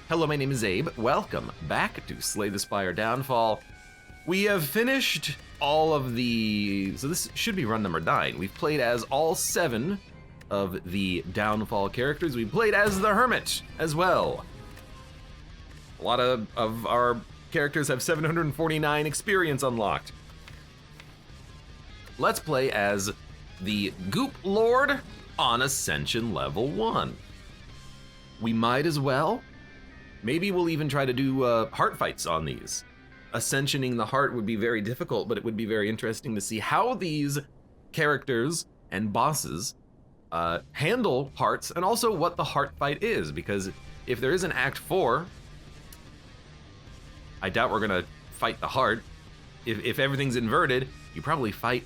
Hello, my name is Abe. Welcome back to Slay the Spire Downfall. We have finished all of the... So this should be run number 9. We've played as all 7 of the Downfall characters. We played as the Hermit as well. A lot of our characters have 749 experience unlocked. Let's play as the Goop Lord on Ascension level 1. We might as well. Maybe we'll even try to do heart fights on these. Ascensioning the heart would be very difficult, but it would be very interesting to see how these characters and bosses handle hearts, and also what the heart fight is, because if there is an Act 4, I doubt we're gonna fight the heart. If everything's inverted, you probably fight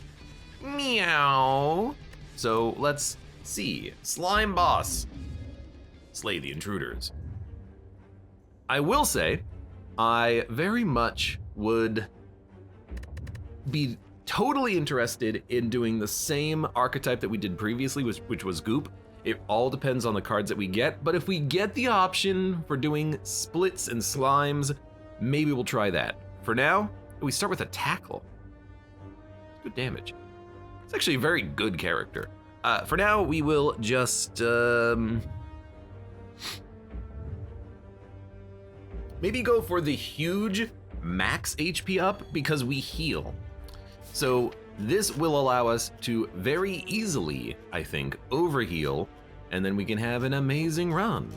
meow. So let's see. Slime boss. Slay the intruders. I will say, I very much would be totally interested in doing the same archetype that we did previously, which was Goop. It all depends on the cards that we get, but if we get the option for doing splits and slimes, maybe we'll try that. For now, we start with a tackle. Good damage. It's actually a very good character. For now, we will just... maybe go for the huge max HP up because we heal. So this will allow us to very easily, I think, overheal, and then we can have an amazing run.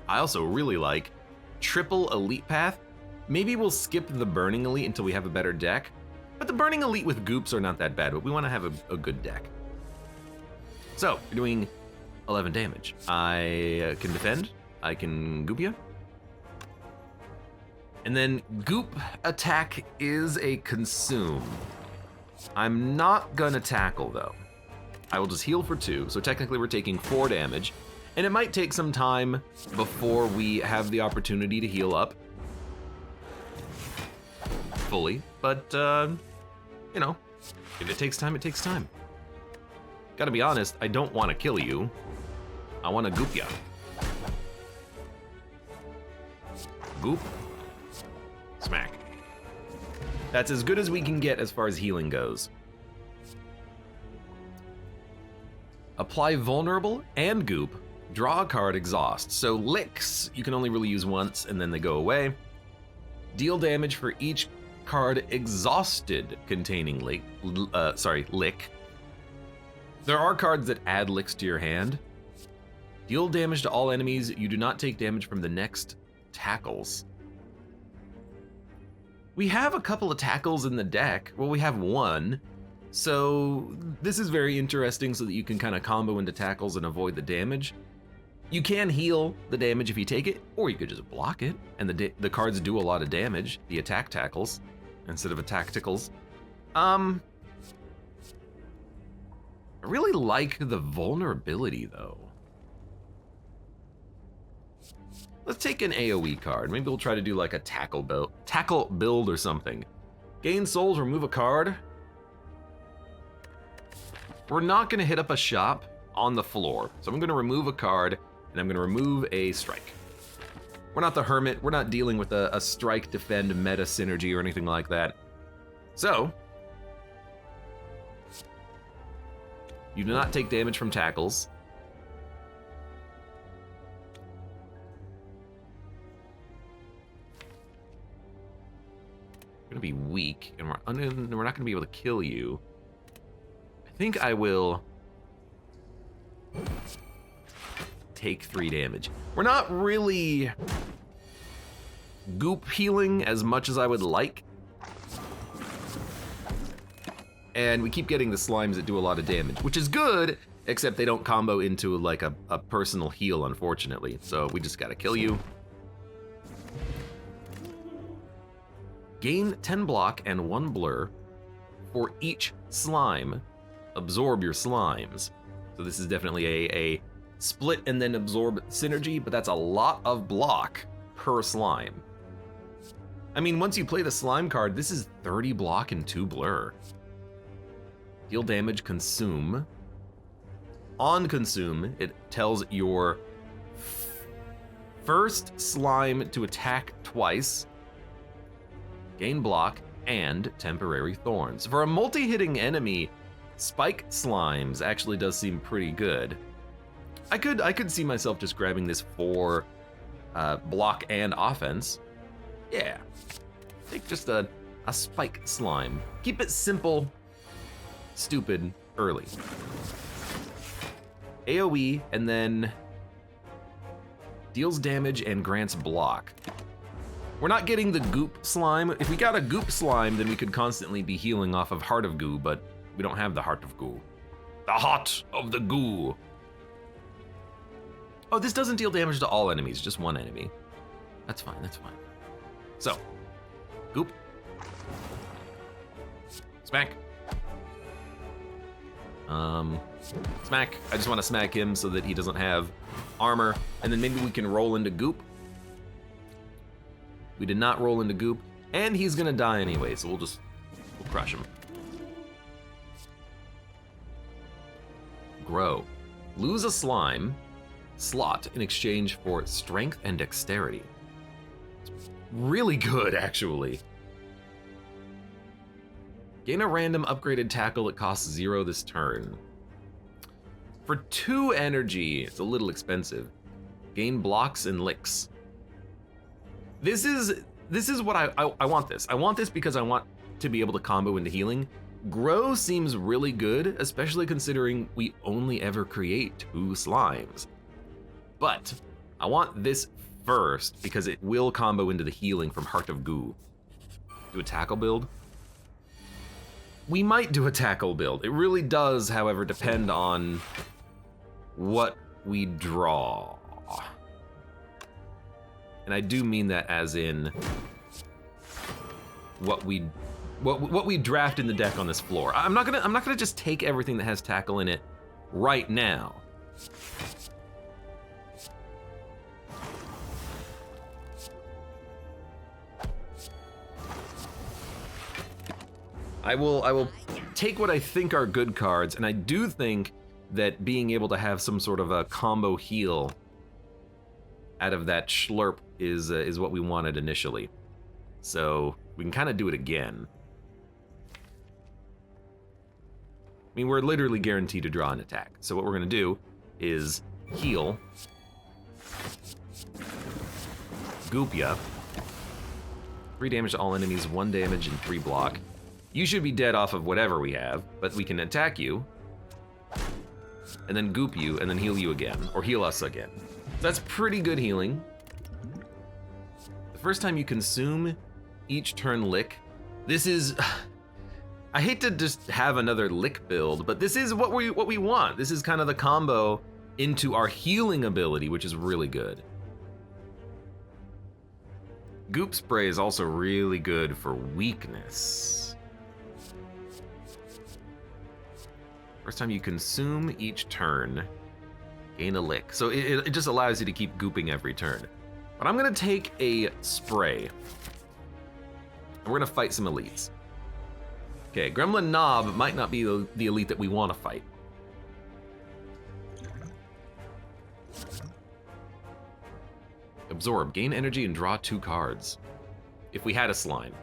I also really like triple elite path. Maybe we'll skip the burning elite until we have a better deck, but the burning elite with goops are not that bad, but we want to have a good deck. So we're doing 11 damage. I can defend, I can goop you. And then goop attack is a consume. I'm not gonna tackle though. I will just heal for 2, so technically we're taking 4 damage, and it might take some time before we have the opportunity to heal up fully, but you know, if it takes time, it takes time. Gotta be honest, I don't wanna kill you. I wanna goop ya. Goop. Smack. That's as good as we can get as far as healing goes. Apply vulnerable and goop. Draw a card, exhaust. So licks, you can only really use once and then they go away. Deal damage for each card exhausted containing lick. There are cards that add licks to your hand. Deal damage to all enemies. You do not take damage from the next tackles. We have a couple of tackles in the deck. Well, we have one. So this is very interesting so that you can kind of combo into tackles and avoid the damage. You can heal the damage if you take it, or you could just block it, and the cards do a lot of damage, the attack tackles, instead of attack tickles. I really like the vulnerability though. Let's take an AoE card. Maybe we'll try to do like a tackle build or something. Gain souls, remove a card. We're not gonna hit up a shop on the floor. So I'm gonna remove a card and I'm gonna remove a strike. We're not the Hermit, we're not dealing with a strike defend meta synergy or anything like that. So, you do not take damage from tackles. Gonna be weak, and we're not gonna be able to kill you. I think I will take 3 damage. We're not really goop healing as much as I would like. And we keep getting the slimes that do a lot of damage, which is good, except they don't combo into like a personal heal, unfortunately. So we just gotta kill you. Gain 10 block and 1 blur for each slime. Absorb your slimes. So this is definitely a split and then absorb synergy, but that's a lot of block per slime. I mean, once you play the slime card, this is 30 block and 2 blur. Deal damage, consume. On consume, it tells your first slime to attack twice, gain block, and temporary thorns. For a multi-hitting enemy, spike slimes actually does seem pretty good. I could see myself just grabbing this for block and offense. Yeah, take just a spike slime. Keep it simple, stupid, early. AoE, and then deals damage and grants block. We're not getting the goop slime. If we got a goop slime, then we could constantly be healing off of Heart of Goo, but we don't have the Heart of Goo. The Heart of the Goo. Oh, this doesn't deal damage to all enemies, just one enemy. That's fine, that's fine. So, goop. Smack. Smack. I just want to smack him so that he doesn't have armor, and then maybe we can roll into goop. We did not roll into goop, and he's gonna die anyway, so we'll crush him. Grow. Lose a slime slot in exchange for strength and dexterity. It's really good, actually. Gain a random upgraded tackle that costs 0 this turn. For 2 energy, it's a little expensive. Gain blocks and licks. This is what I want this. I want this because I want to be able to combo into healing. Grow seems really good, especially considering we only ever create 2 slimes. But I want this first because it will combo into the healing from Heart of Goo. Do a tackle build? We might do a tackle build. It really does, however, depend on what we draw. And I do mean that as in what we draft in the deck on this floor. I'm not gonna just take everything that has tackle in it right now. I will take what I think are good cards, and I do think that being able to have some sort of a combo heal out of that schlurp is what we wanted initially. So we can kind of do it again. I mean, we're literally guaranteed to draw an attack. So what we're gonna do is heal, goop ya, 3 damage to all enemies, 1 damage and 3 block. You should be dead off of whatever we have, but we can attack you, and then goop you, and then heal you again, or heal us again. That's pretty good healing. The first time you consume each turn lick, this is, I hate to just have another lick build, but this is what we want. This is kind of the combo into our healing ability, which is really good. Goop spray is also really good for weakness. First time you consume each turn, gain a lick. So it just allows you to keep gooping every turn. But I'm gonna take a spray, and we're gonna fight some elites. Okay, Gremlin Knob might not be the elite that we wanna fight. Absorb, gain energy and draw 2 cards. If we had a slime.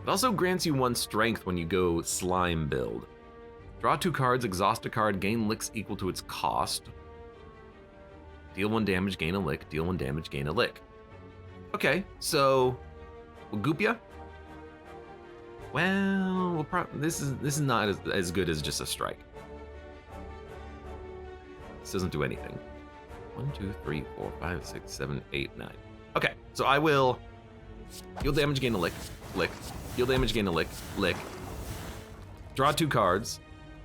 It also grants you 1 strength when you go slime build. Draw 2 cards, exhaust a card, gain licks equal to its cost. Deal 1 damage, gain a lick, deal 1 damage, gain a lick. Okay, so we'll goop ya. Well, this is not as good as just a strike. This doesn't do anything. 1, 2, 3, 4, 5, 6, 7, 8, 9. Okay, so I will deal damage, gain a lick, lick. Deal damage, gain a lick, lick. Draw 2 cards.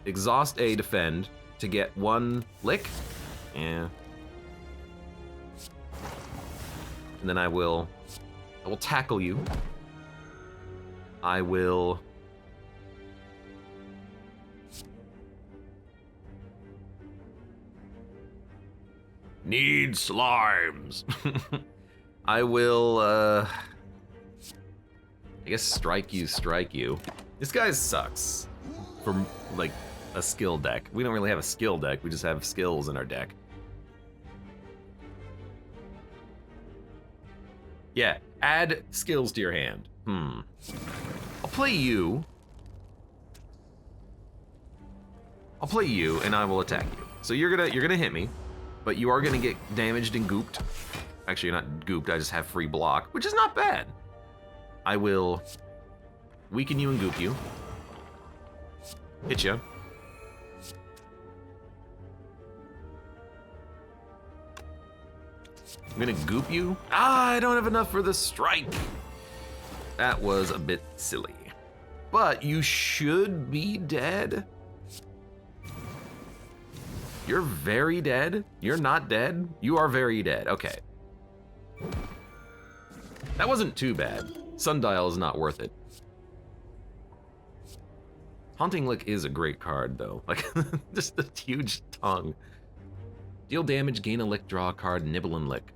Exhaust a defend to get 1 lick. Yeah. And then I will tackle you. I will need slimes. I will I guess strike you. This guy sucks for like a skill deck. We don't really have a skill deck, we just have skills in our deck. Yeah, add skills to your hand. I'll play you. I'll play you, and I will attack you. So you're gonna hit me, but you are gonna get damaged and gooped. Actually, you're not gooped, I just have free block, which is not bad. I will weaken you and goop you. Hit you. I'm gonna goop you. Ah, I don't have enough for the strike. That was a bit silly. But you should be dead. You're very dead. You're not dead. You are very dead. Okay. That wasn't too bad. Sundial is not worth it. Haunting Lick is a great card, though. Like, just a huge tongue. Deal damage, gain a lick, draw a card, nibble and lick.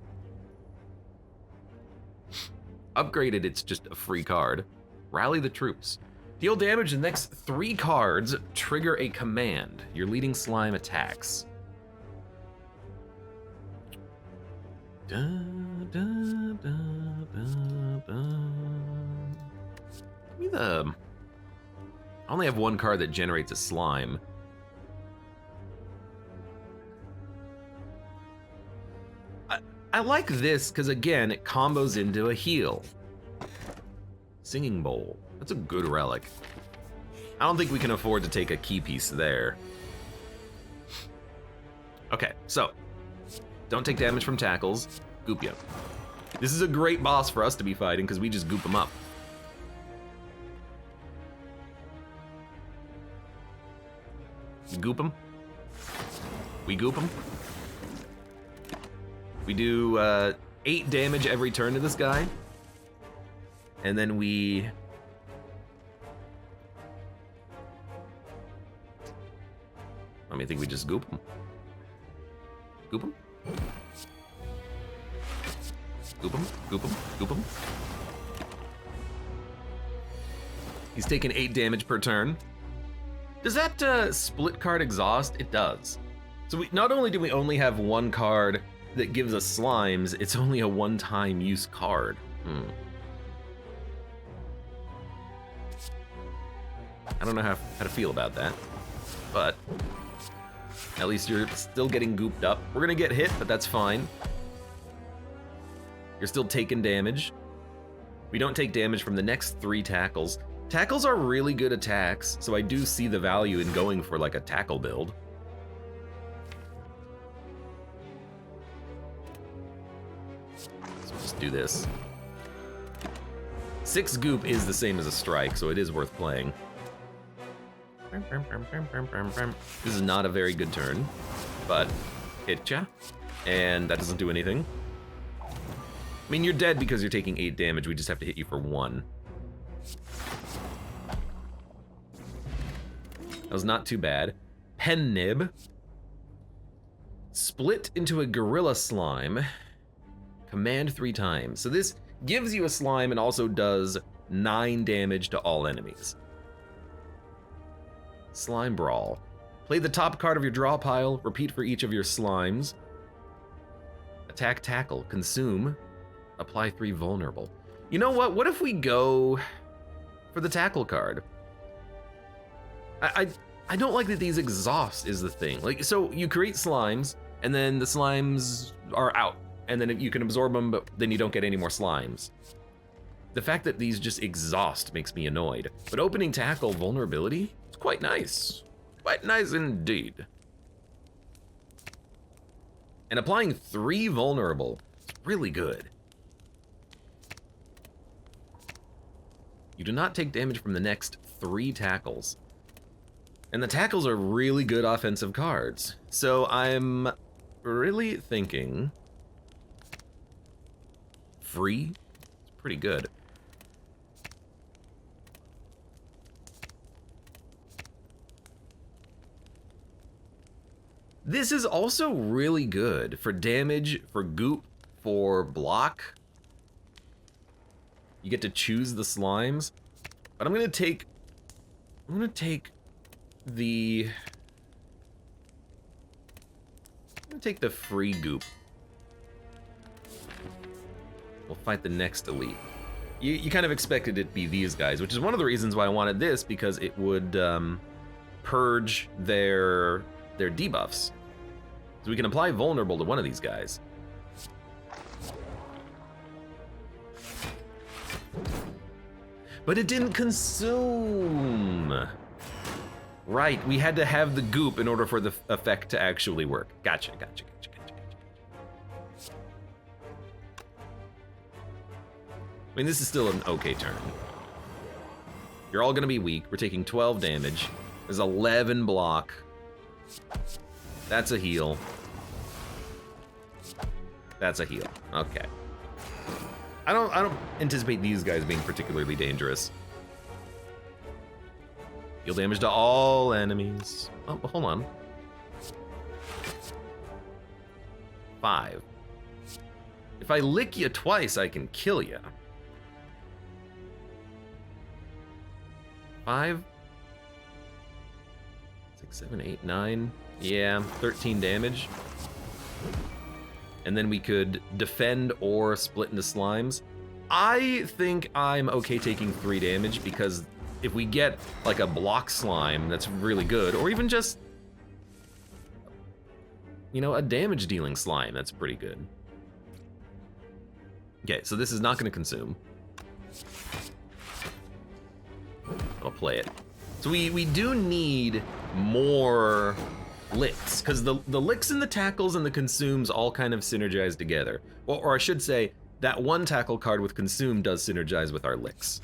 Upgraded, it's just a free card. Rally the troops. Deal damage, the next 3 cards trigger a command. Your leading slime attacks. Da, da, da, da, da. Give me the... I only have 1 card that generates a slime. I like this because, again, it combos into a heal. Singing Bowl. That's a good relic. I don't think we can afford to take a key piece there. Okay, so don't take damage from tackles. Goop you. This is a great boss for us to be fighting because we just goop him up. We goop him. We goop him. We do 8 damage every turn to this guy. And then we... I think we just goop him. Goop him? Goop him, goop him, goop him. He's taking 8 damage per turn. Does that split card exhaust? It does. So we not only do we only have 1 card that gives us slimes, it's only a one-time use card. I don't know how to feel about that, but at least you're still getting gooped up. We're gonna get hit, but that's fine. You're still taking damage. We don't take damage from the next 3 tackles. Tackles are really good attacks, so I do see the value in going for like a tackle build. So just do this. 6 goop is the same as a strike, so it is worth playing. This is not a very good turn, but hit ya, and that doesn't do anything. I mean, you're dead because you're taking 8 damage, we just have to hit you for 1. That was not too bad. Pen Nib. Split into a gorilla slime. Command 3 times. So this gives you a slime and also does 9 damage to all enemies. Slime Brawl. Play the top card of your draw pile, repeat for each of your slimes. Attack Tackle, consume, apply 3 vulnerable. You know what? What if we go for the tackle card? I don't like that these exhaust is the thing. Like, so you create slimes, and then the slimes are out, and then you can absorb them, but then you don't get any more slimes. The fact that these just exhaust makes me annoyed. But opening tackle vulnerability, it's quite nice. Quite nice indeed. And applying 3 vulnerable, it's really good. You do not take damage from the next 3 tackles. And the tackles are really good offensive cards. So I'm really thinking free, it's pretty good. This is also really good for damage, for goop, for block. You get to choose the slimes, but I'm gonna take the I'll take the free goop. We'll fight the next elite. You kind of expected it to be these guys, which is one of the reasons why I wanted this, because it would purge their debuffs. So we can apply vulnerable to one of these guys. But it didn't consume. Right, we had to have the goop in order for the effect to actually work. Gotcha. I mean, this is still an okay turn. You're all gonna be weak. We're taking 12 damage. There's 11 block. That's a heal. That's a heal. Okay. I don't anticipate these guys being particularly dangerous. Deal damage to all enemies. Oh, hold on. 5. If I lick you twice, I can kill you. 5, 6, 7, 8, 9. Yeah, 13 damage. And then we could defend or split into slimes. I think I'm okay taking 3 damage, because if we get like a block slime that's really good, or even just, you know, a damage dealing slime that's pretty good. Okay, so this is not gonna consume. I'll play it. So we do need more licks, because the licks and the tackles and the consumes all kind of synergize together. Well, or I should say, that one tackle card with consume does synergize with our licks.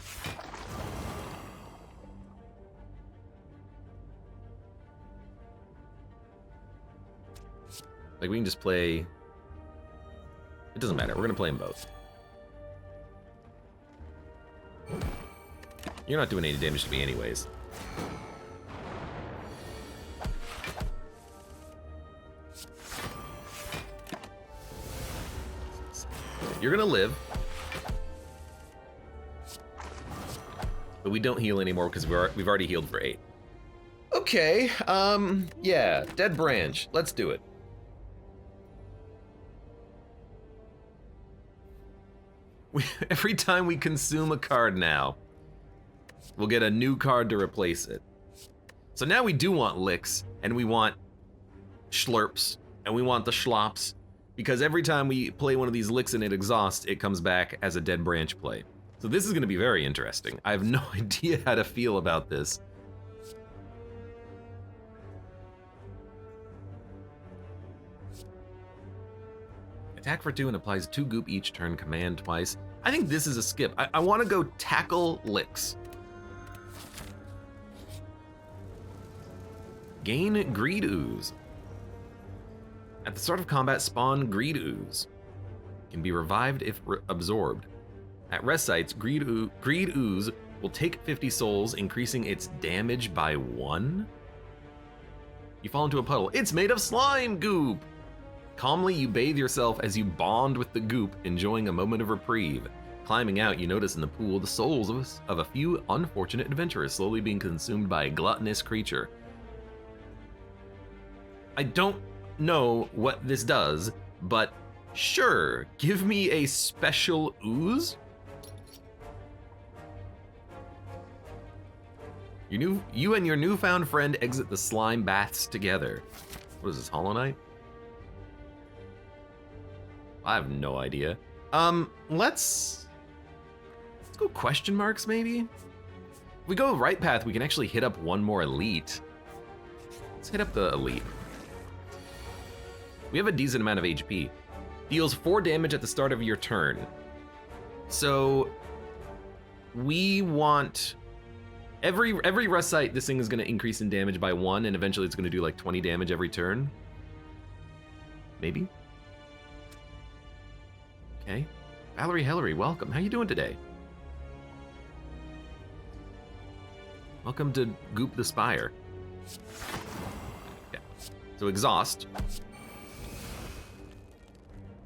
Like, we can just play... It doesn't matter, we're gonna play them both. You're not doing any damage to me anyways. You're gonna live. But we don't heal anymore because we've already healed for 8. Okay, yeah, Dead Branch, let's do it. Every time we consume a card now, we'll get a new card to replace it. So now we do want licks, and we want schlurps, and we want the schlops, because every time we play one of these licks and it exhausts, it comes back as a Dead Branch play. So this is gonna be very interesting. I have no idea how to feel about this. Attack for 2 and applies 2 goop each turn, command twice. I think this is a skip. I wanna go tackle licks. Gain Greed Ooze. At the start of combat, spawn Greed Ooze. Can be revived if absorbed. At rest sites, Greed Ooze will take 50 souls, increasing its damage by 1. You fall into a puddle. It's made of slime goop! Calmly, you bathe yourself as you bond with the goop, enjoying a moment of reprieve. Climbing out, you notice in the pool the souls of a few unfortunate adventurers slowly being consumed by a gluttonous creature. I don't know what this does, but sure, give me a special ooze. You and your newfound friend exit the slime baths together. What is this, Hollow Knight? I have no idea. Let's go question marks, maybe? If we go right path, we can actually hit up one more elite. Let's hit up the elite. We have a decent amount of HP. Deals 4 damage at the start of your turn. So we want every rest site, this thing is gonna increase in damage by 1, and eventually it's gonna do like 20 damage every turn. Maybe? Okay. Valerie Hillary, welcome. How you doing today? Welcome to Goop the Spire. Okay. So exhaust.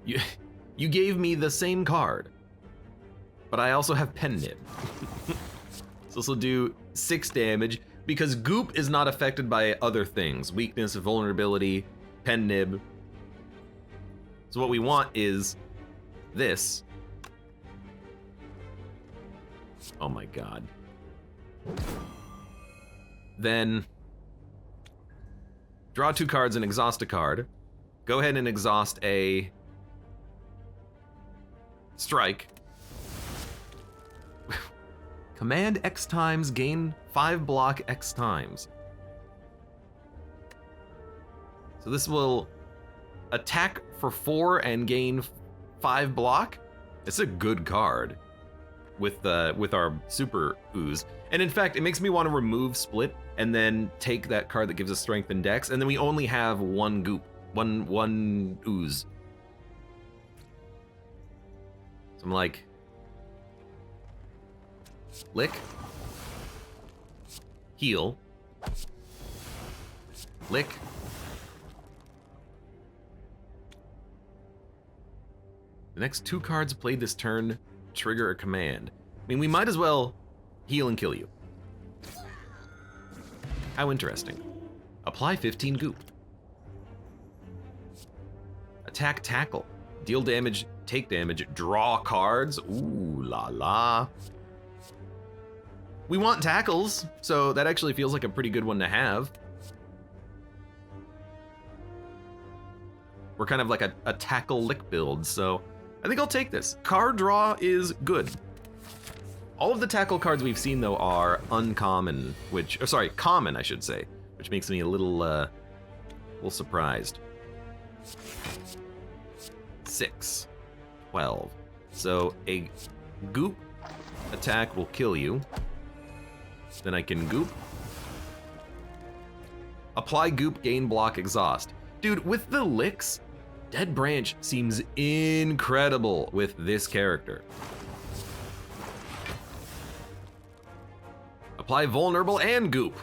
You gave me the same card, but I also have Pen Nib. So this will do 6 damage, because Goop is not affected by other things. Weakness, vulnerability, Pen Nib. So what we want is this. Oh my god. Then draw 2 cards and exhaust a card. Go ahead and exhaust a strike. Command X times, gain 5 block X times. So this will attack for 4 and gain 5 block. It's a good card with our super Ooze. And in fact, it makes me want to remove Split and then take that card that gives us strength and dex, and then we only have 1 goop, one Ooze. So I'm like, lick, heal, lick, the next 2 cards played this turn trigger a command. I mean, we might as well heal and kill you. How interesting. Apply 15 goop. Attack, tackle. Deal damage, take damage, draw cards. Ooh la la. We want tackles, so that actually feels like a pretty good one to have. We're kind of like a tackle lick build, so I think I'll take this. Card draw is good. All of the tackle cards we've seen though are uncommon, common I should say, which makes me a little surprised. 6, 12. So a goop attack will kill you. Then I can goop. Apply goop, gain block, exhaust. Dude, with the licks, Dead Branch seems incredible with this character. Apply vulnerable and goop.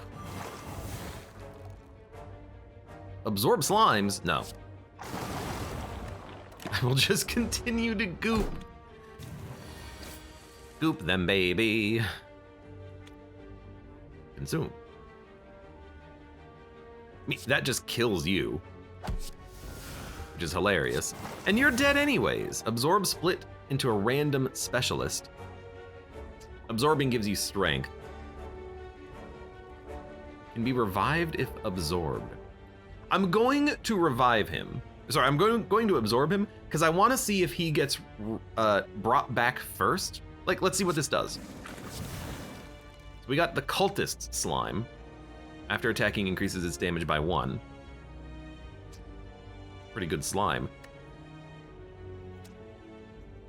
Absorb slimes? No. I will just continue to goop. Goop them, baby. Consume. That just kills you, which is hilarious. And you're dead anyways. Absorb split into a random specialist. Absorbing gives you strength. Can be revived if absorbed. I'm going to revive him. Sorry, I'm going to absorb him because I want to see if he gets brought back first. Like, let's see what this does. So we got the cultist slime. After attacking, increases its damage by 1. Pretty good slime.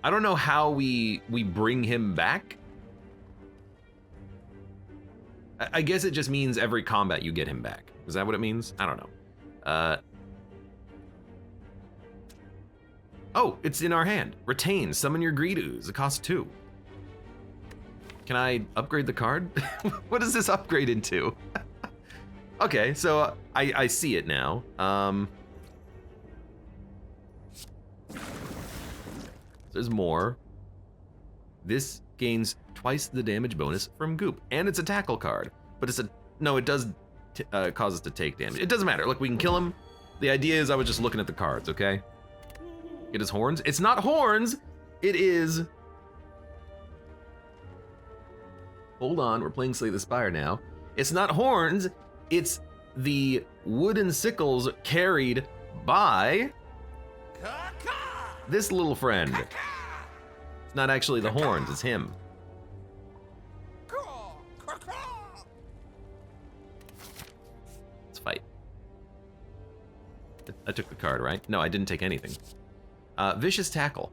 I don't know how we bring him back. I guess it just means every combat you get him back. Is that what it means? I don't know. Oh, it's in our hand. Retain, summon your greed ooze. It costs 2. Can I upgrade the card? What does this upgrade into? Okay, so I see it now. There's more. This gains twice the damage bonus from goop, and it's a tackle card. But it's no, it does cause us to take damage. It doesn't matter. Look, we can kill him. The idea is I was just looking at the cards, okay? Get his horns. It's not horns. It is. Hold on, we're playing Slay the Spire now. It's not horns. It's the wooden sickles carried by this little friend. It's not actually the horns, it's him. Let's fight. I took the card, right? No, I didn't take anything. Vicious Tackle.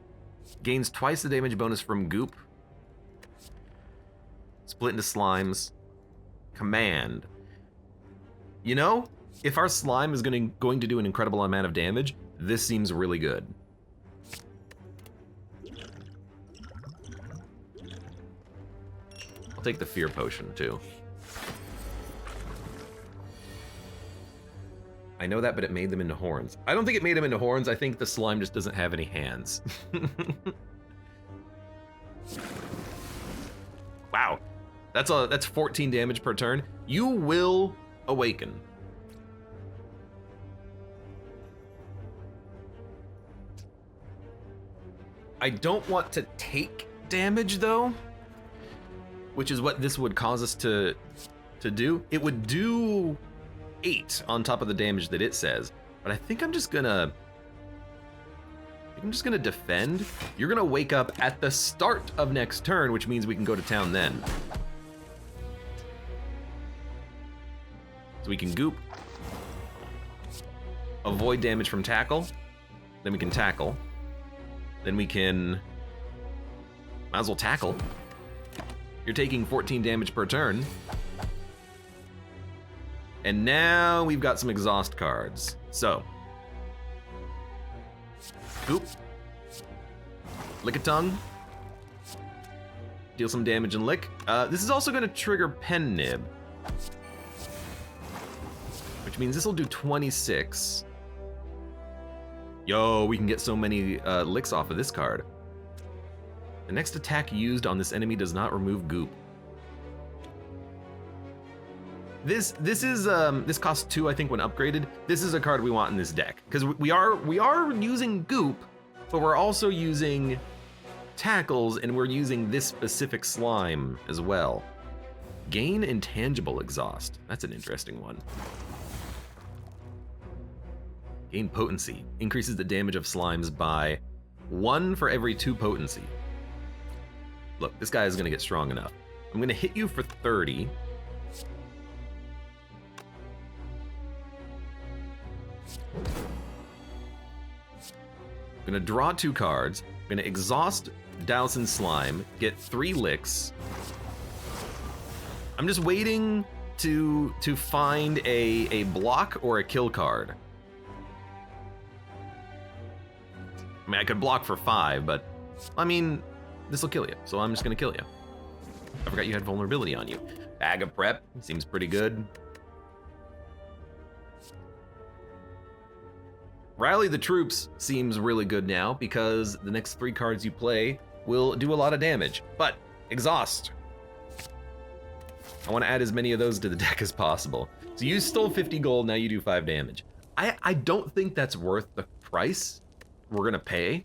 Gains twice the damage bonus from goop. Split into slimes. Command. You know, if our slime is going to do an incredible amount of damage, this seems really good. I'll take the fear potion too. I know that, but it made them into horns. I don't think it made them into horns. I think the slime just doesn't have any hands. Wow. That's 14 damage per turn. You will awaken. I don't want to take damage though, which is what this would cause us to do. It would do 8 on top of the damage that it says, but I think I'm just gonna defend. You're gonna wake up at the start of next turn, which means we can go to town then. So we can goop, avoid damage from tackle, then we can tackle, then we can, might as well tackle. You're taking 14 damage per turn. And now we've got some exhaust cards. So, goop, lick a tongue, deal some damage and lick. This is also gonna trigger pen nib, which means this will do 26. Yo, we can get so many licks off of this card. The next attack used on this enemy does not remove goop. This costs 2, I think, when upgraded. This is a card we want in this deck because we are using goop, but we're also using tackles and we're using this specific slime as well. Gain intangible exhaust. That's an interesting one. Gain potency. Increases the damage of slimes by 1 for every 2 potency. Look, this guy is gonna get strong enough. I'm gonna hit you for 30. I'm gonna draw 2 cards. I'm gonna exhaust Dowson Slime, get 3 licks. I'm just waiting to find a block or a kill card. I mean, I could block for 5, but I mean, this will kill you, so I'm just gonna kill you. I forgot you had vulnerability on you. Bag of prep seems pretty good. Rally the Troops seems really good now because the next 3 cards you play will do a lot of damage. But exhaust. I want to add as many of those to the deck as possible. So you stole 50 gold, now you do 5 damage. I don't think that's worth the price we're gonna pay,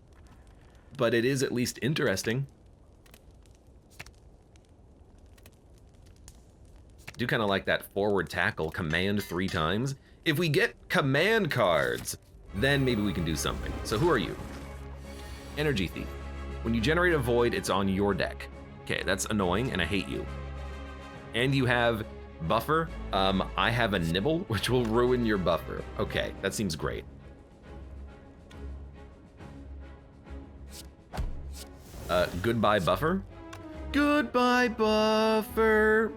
but it is at least interesting. I do kind of like that forward tackle, command 3 times. If we get command cards, then maybe we can do something. So who are you? Energy Thief. When you generate a void, it's on your deck. Okay, that's annoying and I hate you. And you have buffer. I have a nibble, which will ruin your buffer. Okay, that seems great. Goodbye buffer. Goodbye buffer.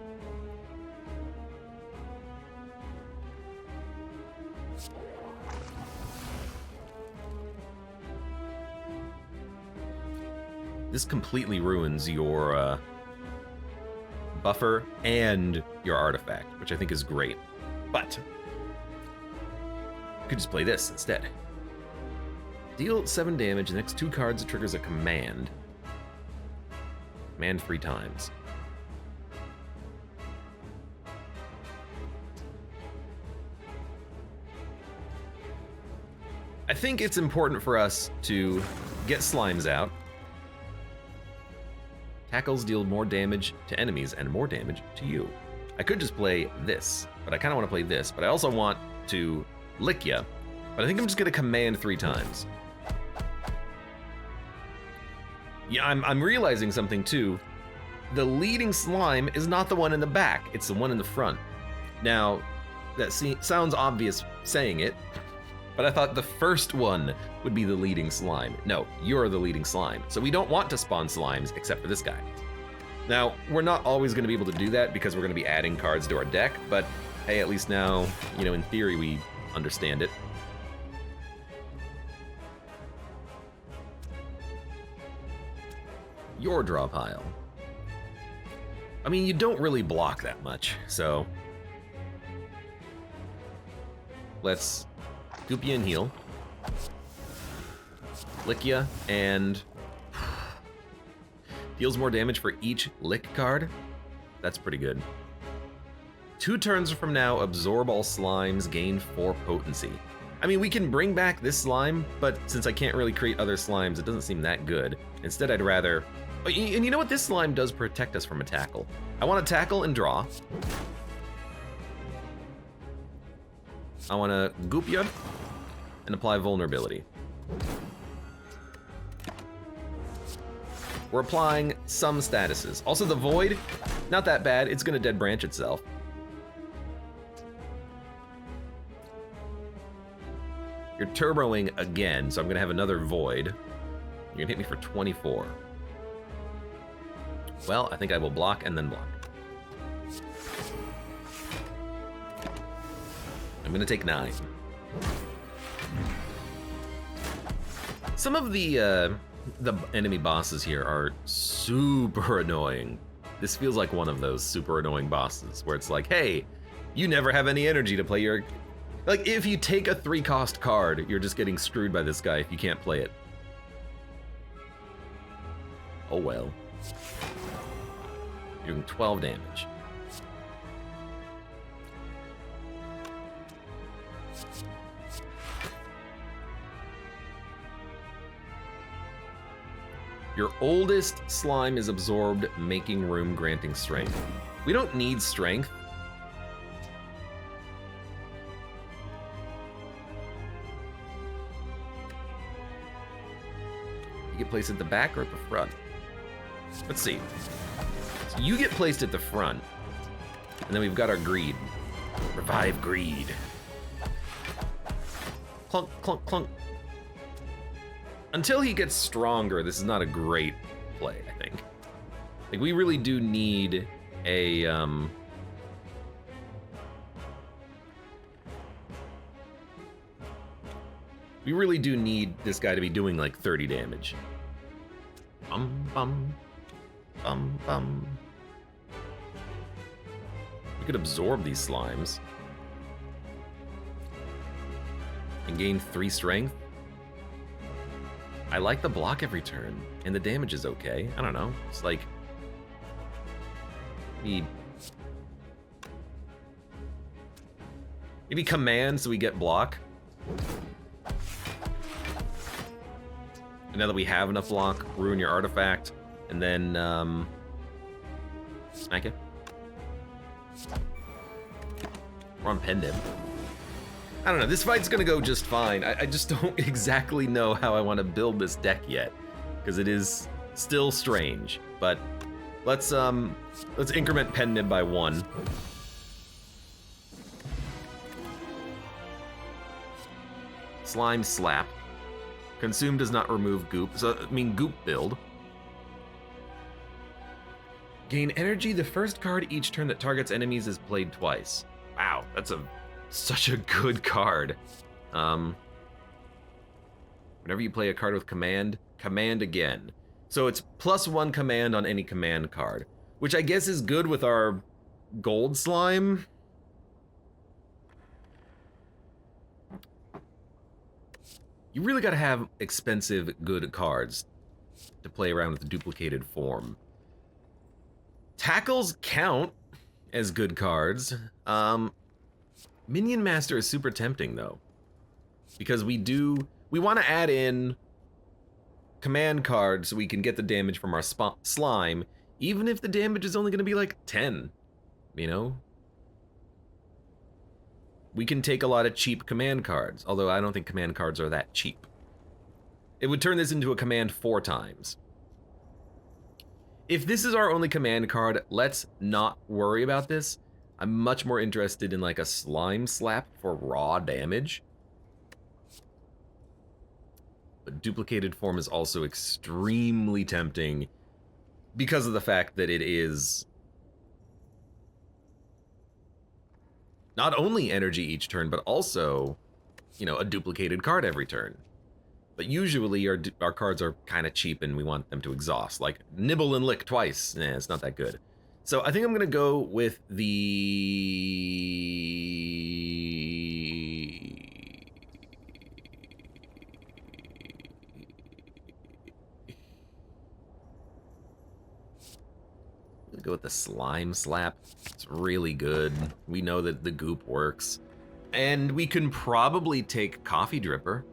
This completely ruins your buffer and your artifact, which I think is great. But you could just play this instead. Deal 7 damage. The next 2 cards triggers a command. Command 3 times. I think it's important for us to get slimes out. Tackles deal more damage to enemies and more damage to you. I could just play this, but I kind of want to play this, but I also want to lick ya. But I think I'm just gonna command 3 times. Yeah, I'm realizing something too. The leading slime is not the one in the back, it's the one in the front. Now, that sounds obvious saying it, but I thought the first one would be the leading slime. No, you're the leading slime. So we don't want to spawn slimes except for this guy. Now, we're not always gonna be able to do that because we're gonna be adding cards to our deck, but hey, at least now, you know, in theory, we understand it. Your draw pile. I mean, you don't really block that much, so let's goop you and heal. Lick ya, and deals more damage for each lick card. That's pretty good. 2 turns from now, absorb all slimes, gain 4 potency. I mean, we can bring back this slime, but since I can't really create other slimes, it doesn't seem that good. Instead, I'd rather... And you know what? This slime does protect us from a tackle. I want to tackle and draw. I want to goop you and apply vulnerability. We're applying some statuses. Also, the void, not that bad. It's going to dead branch itself. You're turboing again, so I'm going to have another void. You're going to hit me for 24. Well, I think I will block and then block. I'm going to take 9. Some of the enemy bosses here are super annoying. This feels like one of those super annoying bosses where it's like, hey, you never have any energy to play your... Like, if you take a 3-cost card, you're just getting screwed by this guy if you can't play it. Oh well. You're doing 12 damage. Your oldest slime is absorbed, making room, granting strength. We don't need strength. You get placed at the back or at the front? Let's see. So you get placed at the front, and then we've got our greed. Revive greed. Clunk, clunk, clunk. Until he gets stronger, this is not a great play, I think. Like, we really do need a, we really do need this guy to be doing, like, 30 damage. Bum, bum. Bum, bum. We could absorb these slimes. And gain 3 strength. I like the block every turn, and the damage is okay. I don't know. It's like... Maybe command so we get block. And now that we have enough block, ruin your artifact, and then, smack it. We're on Pendant. I don't know, this fight's gonna go just fine. I just don't exactly know how I want to build this deck yet, because it is still strange. But let's increment Pendant by 1. Slime Slap. Consume does not remove goop, so I mean goop build. Gain energy. The first card each turn that targets enemies is played twice. Wow, that's such a good card. Whenever you play a card with command, command again. So it's +1 command on any command card, which I guess is good with our gold slime. You really gotta have expensive, good cards to play around with the duplicated form. Tackles count as good cards. Minion Master is super tempting though, because we want to add in command cards so we can get the damage from our slime, even if the damage is only going to be like 10, you know? We can take a lot of cheap command cards, although I don't think command cards are that cheap. It would turn this into a command 4 times. If this is our only command card, let's not worry about this. I'm much more interested in like a slime slap for raw damage. But duplicated form is also extremely tempting because of the fact that it is not only energy each turn, but also, you know, a duplicated card every turn. But usually our cards are kind of cheap and we want them to exhaust, like nibble and lick twice. Nah, it's not that good. So I think I'm gonna go with the... Go with the slime slap. It's really good. We know that the goop works. And we can probably take Coffee Dripper.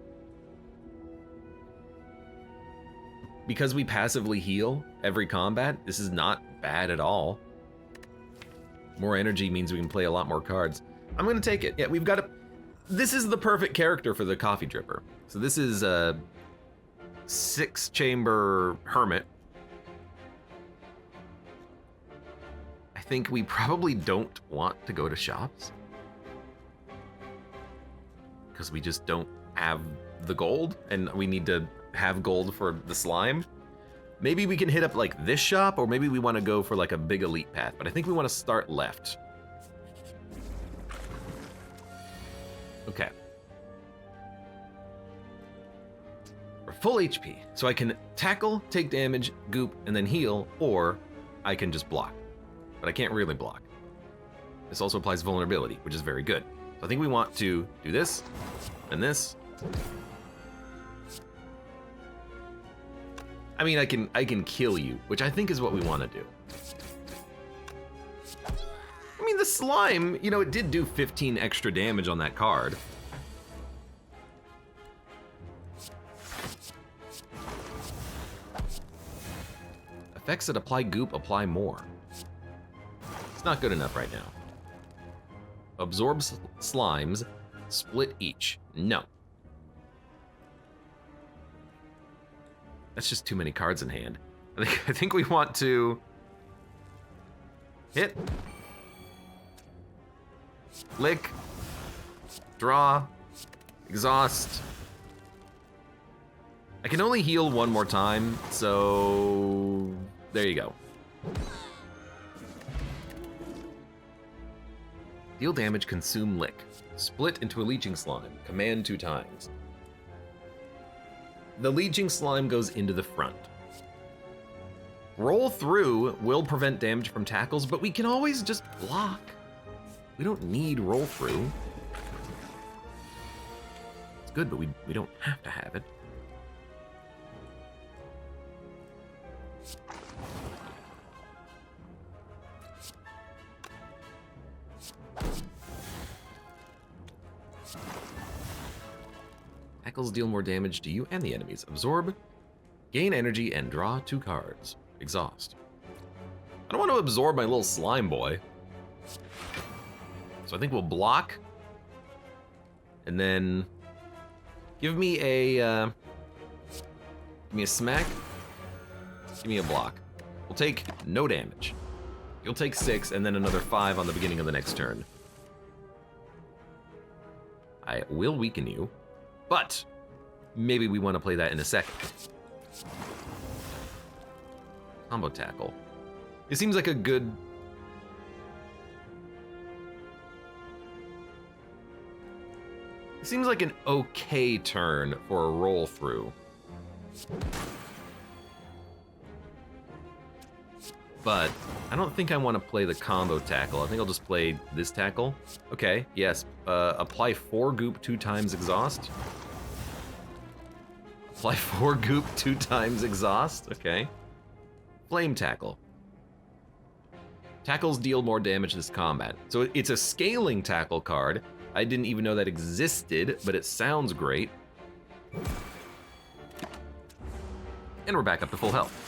Because we passively heal every combat, this is not bad at all. More energy means we can play a lot more cards. I'm gonna take it. Yeah, we've got a... This is the perfect character for the Coffee Dripper. So this is a 6-chamber Hermit. I think we probably don't want to go to shops. Because we just don't have the gold, and we need to have gold for the slime. Maybe we can hit up like this shop, or maybe we want to go for like a big elite path, but I think we want to start left. Okay. We're full HP, so I can tackle, take damage, goop, and then heal, or I can just block. But I can't really block. This also applies vulnerability, which is very good. So I think we want to do this, and this. I mean, I can kill you, which I think is what we want to do. I mean, the slime, you know, it did do 15 extra damage on that card. Effects that apply goop apply more. It's not good enough right now. Absorbs slimes, split each. No. That's just too many cards in hand. I think we want to hit, lick, draw, exhaust. I can only heal one more time, so there you go. Deal damage, consume lick. Split into a leeching slime. Command 2 times. The leeching slime goes into the front. Roll through will prevent damage from tackles, but we can always just block. We don't need roll through. It's good, but we don't have to have it. Tackles deal more damage to you and the enemies. Absorb, gain energy, and draw 2 cards. Exhaust. I don't want to absorb my little slime boy. So I think we'll block. And then give me a smack. Give me a block. We'll take no damage. You'll take 6 and then another 5 on the beginning of the next turn. I will weaken you. But maybe we want to play that in a second. Combo tackle. It seems like a good... It seems like an okay turn for a roll through. But I don't think I want to play the combo tackle. I think I'll just play this tackle. Okay, yes. Apply 4 goop 2 times exhaust. Apply 4 goop 2 times exhaust. Okay. Flame tackle. Tackles deal more damage this combat. So it's a scaling tackle card. I didn't even know that existed, but it sounds great. And we're back up to full health.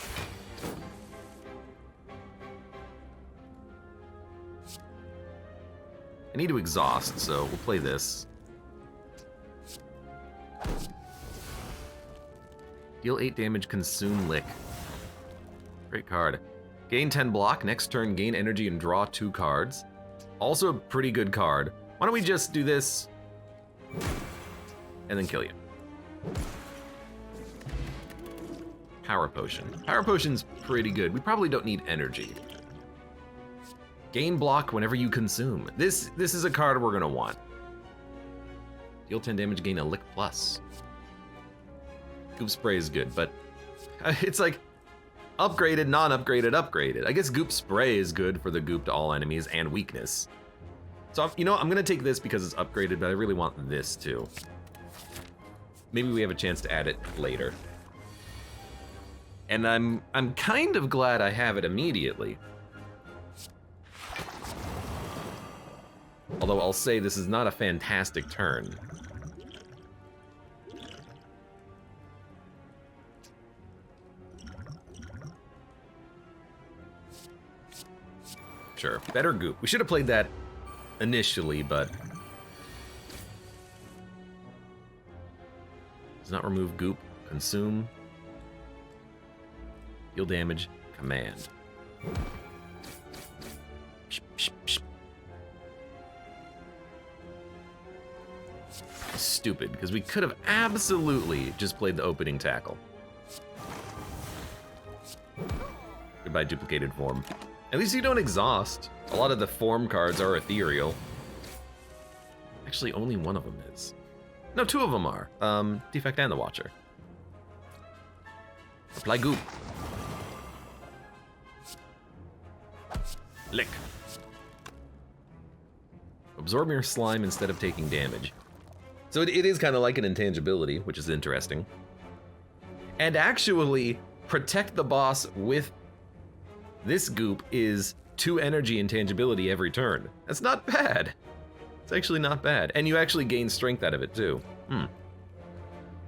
I need to exhaust, so we'll play this. Deal 8 damage, consume lick. Great card. Gain 10 block, next turn gain energy and draw 2 cards. Also a pretty good card. Why don't we just do this and then kill you. Power Potion. Power Potion's pretty good. We probably don't need energy. Gain block whenever you consume. This is a card we're gonna want. Deal 10 damage, gain a lick plus. Goop Spray is good, but it's like upgraded, non-upgraded, upgraded. I guess Goop Spray is good for the goop to all enemies and weakness. So, you know, I'm gonna take this because it's upgraded, but I really want this too. Maybe we have a chance to add it later. And I'm kind of glad I have it immediately. Although I'll say this is not a fantastic turn. Sure, better goop. We should have played that initially, but... Does not remove goop. Consume. Deal damage. Command. Psh, psh, psh. Stupid, because we could have absolutely just played the opening tackle. Goodbye, duplicated form. At least you don't exhaust. A lot of the form cards are ethereal. Actually, only one of them is. No, two of them are. Defect and the Watcher. Apply goop. Lick. Absorb your slime instead of taking damage. So it is kind of like an intangibility, which is interesting. And actually, protect the boss with this goop is 2 energy intangibility every turn. That's not bad. It's actually not bad. And you actually gain strength out of it too.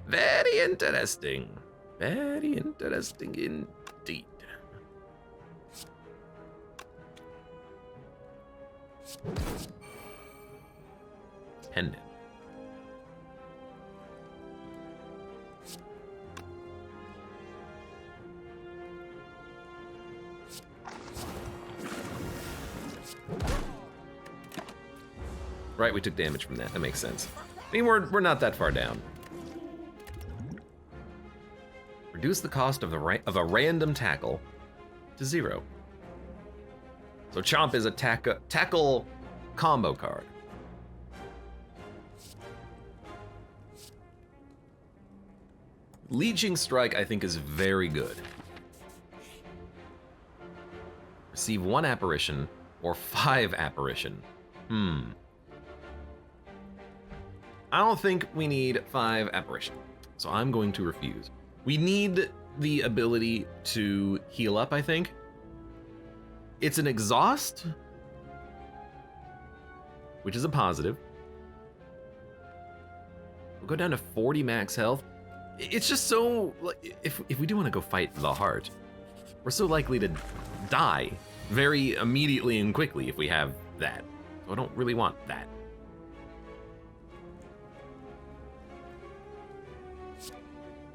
Very interesting. Very interesting indeed. Pendant. Right, we took damage from that. That makes sense. I mean, we're not that far down. Reduce the cost of a random tackle to 0. So Chomp is a tackle combo card. Leeching Strike, I think, is very good. Receive 1 apparition or 5 apparition. I don't think we need 5 apparition, so I'm going to refuse. We need the ability to heal up, I think. It's an exhaust, which is a positive. We'll go down to 40 max health. It's just so, if we do want to go fight the heart, we're so likely to die very immediately and quickly if we have that. So I don't really want that.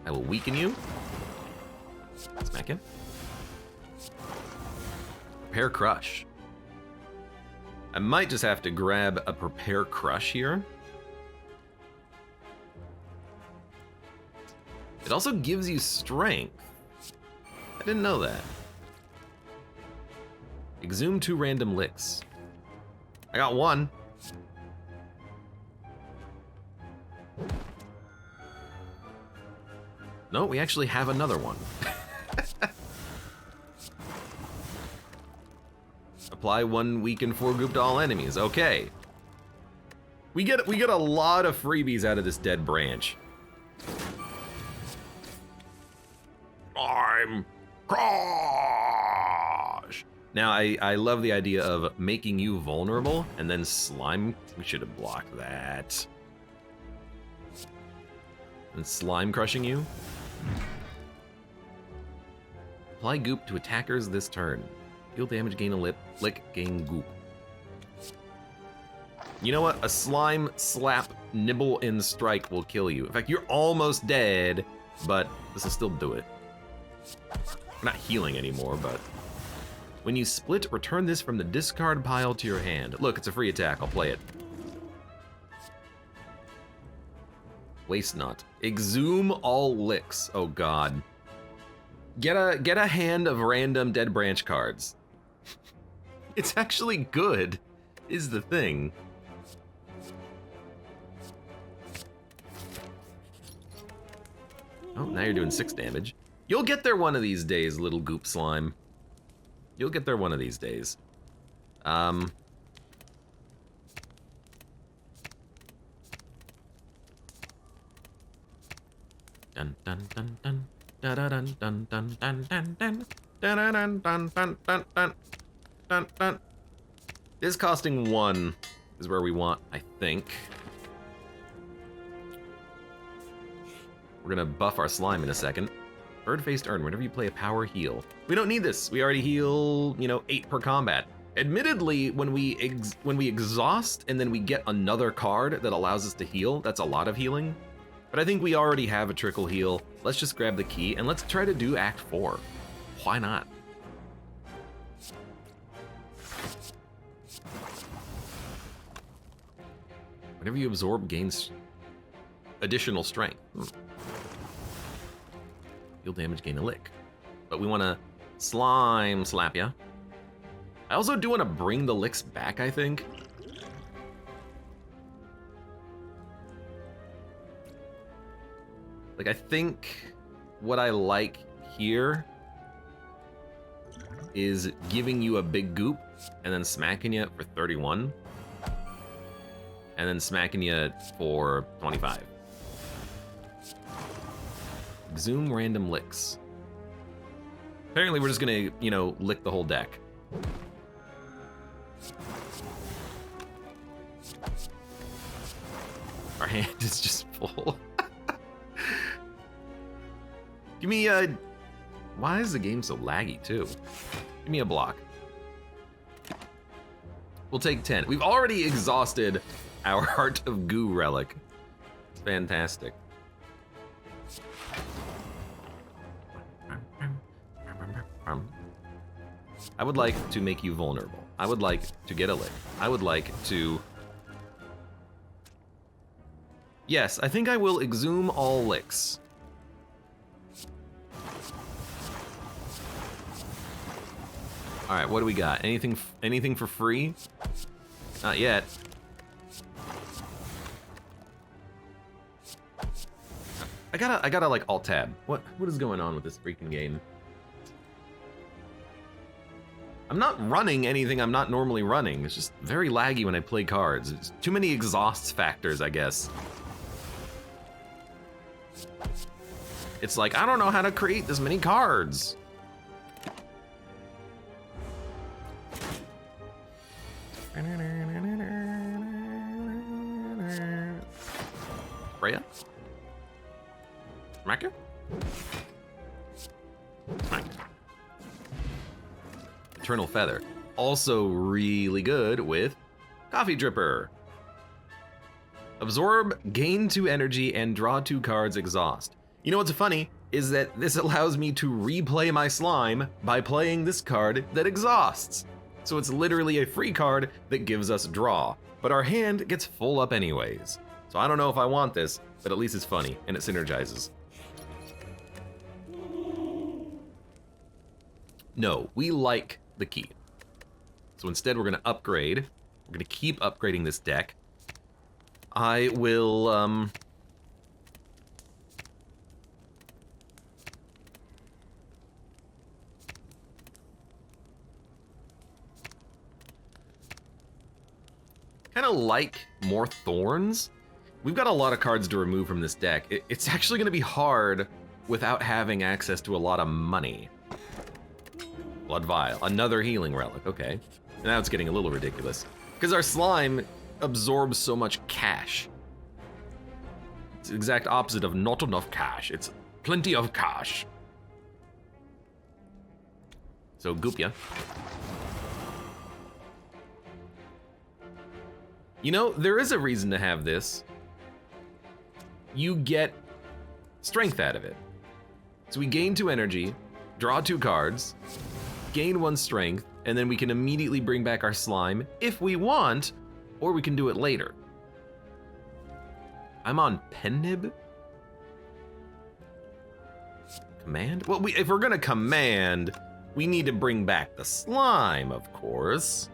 I will weaken you. Smack him. Prepare Crush. I might just have to grab a Prepare Crush here. It also gives you strength. I didn't know that. Exhume 2 random licks. I got 1. No, we actually have another one. Apply 1 weaken 4 goop to all enemies. Okay. We get a lot of freebies out of this dead branch. I'm Crush. Now I love the idea of making you vulnerable and then slime. We should have blocked that. And slime crushing you. Apply goop to attackers this turn. Deal damage, gain a lick, gain goop. You know what? A slime slap, nibble, and strike will kill you. In fact, you're almost dead, but this will still do it. We're not healing anymore, but... When you split, return this from the discard pile to your hand. Look, it's a free attack. I'll play it. Waste not. Exhume all licks. Oh god. Get a hand of random dead branch cards. It's actually good, is the thing. Oh, now you're doing 6 damage. You'll get there one of these days, little goop slime. You'll get there one of these days. Dun, dun, dun, dun. Dun, dun, dun, dun, dun, dun, dun. Dun, dun, dun, dun, dun, dun, dun, dun. This is costing 1. is where we want, I think. We're gonna buff our slime in a second. Bird-faced urn, whenever you play a power heal. We don't need this. We already heal, 8 per combat. Admittedly, when we exhaust and then we get another card that allows us to heal, that's a lot of healing. But I think we already have a trickle heal. Let's just grab the key and let's try to do Act 4. Why not? Whenever you absorb, gains additional strength. Heal damage, gain a lick. But we want to slime slap ya. I also do want to bring the licks back, I think. Like, I think what I like here is giving you a big goop and then smacking you for 31. And then smacking you for 25. Zoom random licks. Apparently we're just gonna, lick the whole deck. Our hand is just full. Give me a... Why is the game so laggy, too? Give me a block. We'll take 10. We've already exhausted our Heart of Goo relic. It's fantastic. I would like to make you vulnerable. I would like to get a lick. I would like to... Yes, I think I will exhume all licks. All right, what do we got? Anything for free? Not yet. I gotta like alt tab. What is going on with this freaking game? I'm not running anything I'm not normally running. It's just very laggy when I play cards. It's too many exhausts factors, I guess. It's like, I don't know how to create this many cards. Freya? Smack you? Smack. Eternal Feather. Also really good with Coffee Dripper. Absorb, gain 2 energy, and draw 2 cards exhaust. You know what's funny is that this allows me to replay my slime by playing this card that exhausts. So it's literally a free card that gives us draw, but our hand gets full up anyways. So I don't know if I want this, but at least it's funny and it synergizes. No, we like the key. So instead we're gonna upgrade. We're gonna keep upgrading this deck. I will, kind of like more thorns. We've got a lot of cards to remove from this deck. It's actually gonna be hard without having access to a lot of money. Blood Vial, another healing relic, okay. Now it's getting a little ridiculous. Because our slime absorbs so much cash. It's the exact opposite of not enough cash. It's plenty of cash. So goop ya. You know, there is a reason to have this. You get strength out of it. So we gain 2 energy, draw 2 cards, gain 1 strength, and then we can immediately bring back our slime if we want, or we can do it later. I'm on Pennib? Command? Well, if we're gonna command, we need to bring back the slime, of course.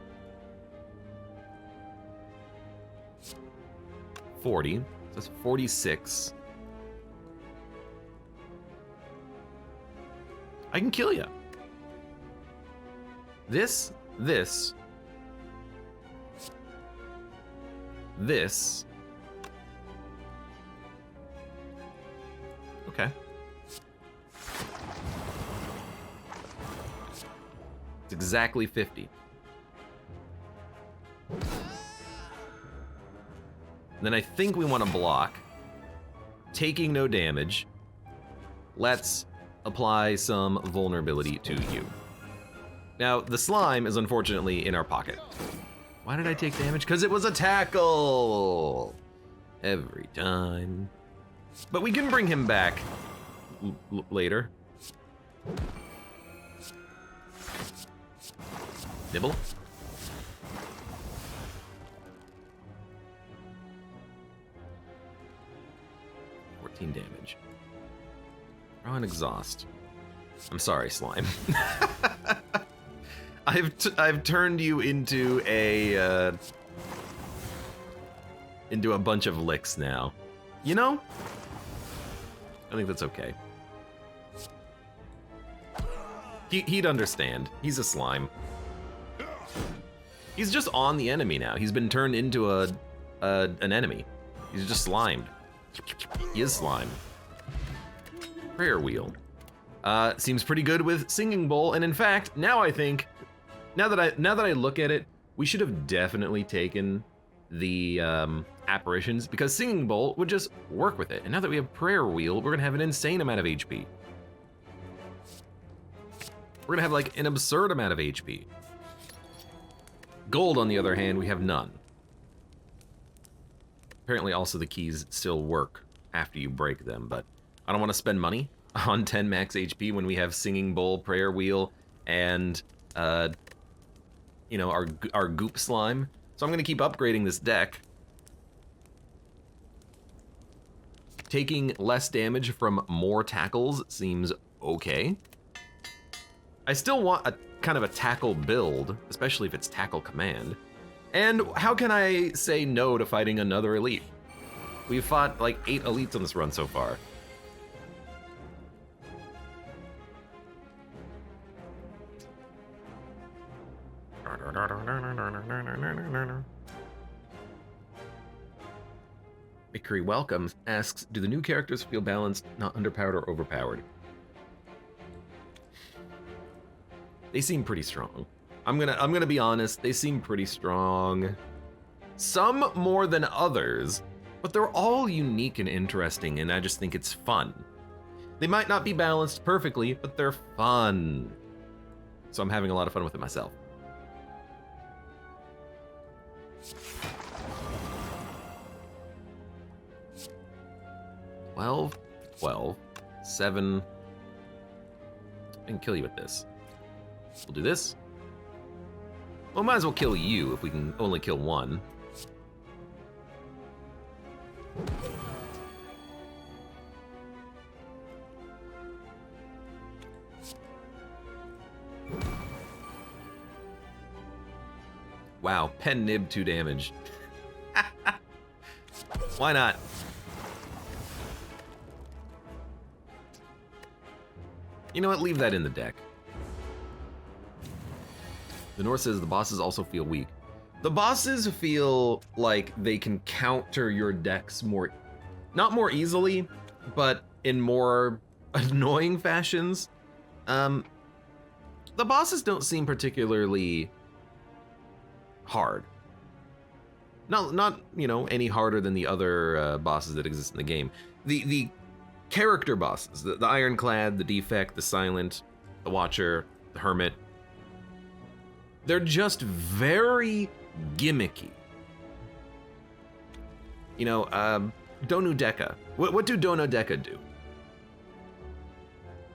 40, so that's 46. I can kill you. This. Okay. It's exactly 50. Then I think we want to block. Taking no damage. Let's apply some vulnerability to you. Now, the slime is unfortunately in our pocket. Why did I take damage? Because it was a tackle! Every time. But we can bring him back later. Nibble. Damage. Draw an exhaust. I'm sorry, slime. I've turned you into a bunch of licks now. You know? I think that's okay. He'd understand. He's a slime. He's just on the enemy now. He's been turned into an enemy. He's just slimed. He is slime. Prayer wheel. Seems pretty good with singing bowl, and in fact, now I think, now that I look at it, we should have definitely taken the apparitions because singing bowl would just work with it. And now that we have prayer wheel, we're gonna have an insane amount of HP. We're gonna have like an absurd amount of HP. Gold, on the other hand, we have none. Apparently also the keys still work after you break them, but I don't want to spend money on 10 max HP when we have Singing Bowl, Prayer Wheel, and you know, our goop slime. So I'm gonna keep upgrading this deck. Taking less damage from more tackles seems okay. I still want a kind of a tackle build, especially if it's tackle command. And how can I say no to fighting another elite? We've fought like 8 elites on this run so far. Victory Welcomes asks, do the new characters feel balanced, not underpowered or overpowered? They seem pretty strong. I'm gonna be honest, they seem pretty strong. Some more than others, but they're all unique and interesting, and I just think it's fun. They might not be balanced perfectly, but they're fun. So I'm having a lot of fun with it myself. $12, $12, $7. I can kill you with this. We'll do this. Well, might as well kill you if we can only kill one. Wow, pen nib 2 damage. Why not? You know what, leave that in the deck. The North says the bosses also feel weak. The bosses feel like they can counter your decks more, not more easily, but in more annoying fashions. The bosses don't seem particularly hard. Not you know, any harder than the other bosses that exist in the game. The character bosses, the Ironclad, the Defect, the Silent, the Watcher, the Hermit, they're just very gimmicky. You know, Donu Deka. What do Dono Deka do?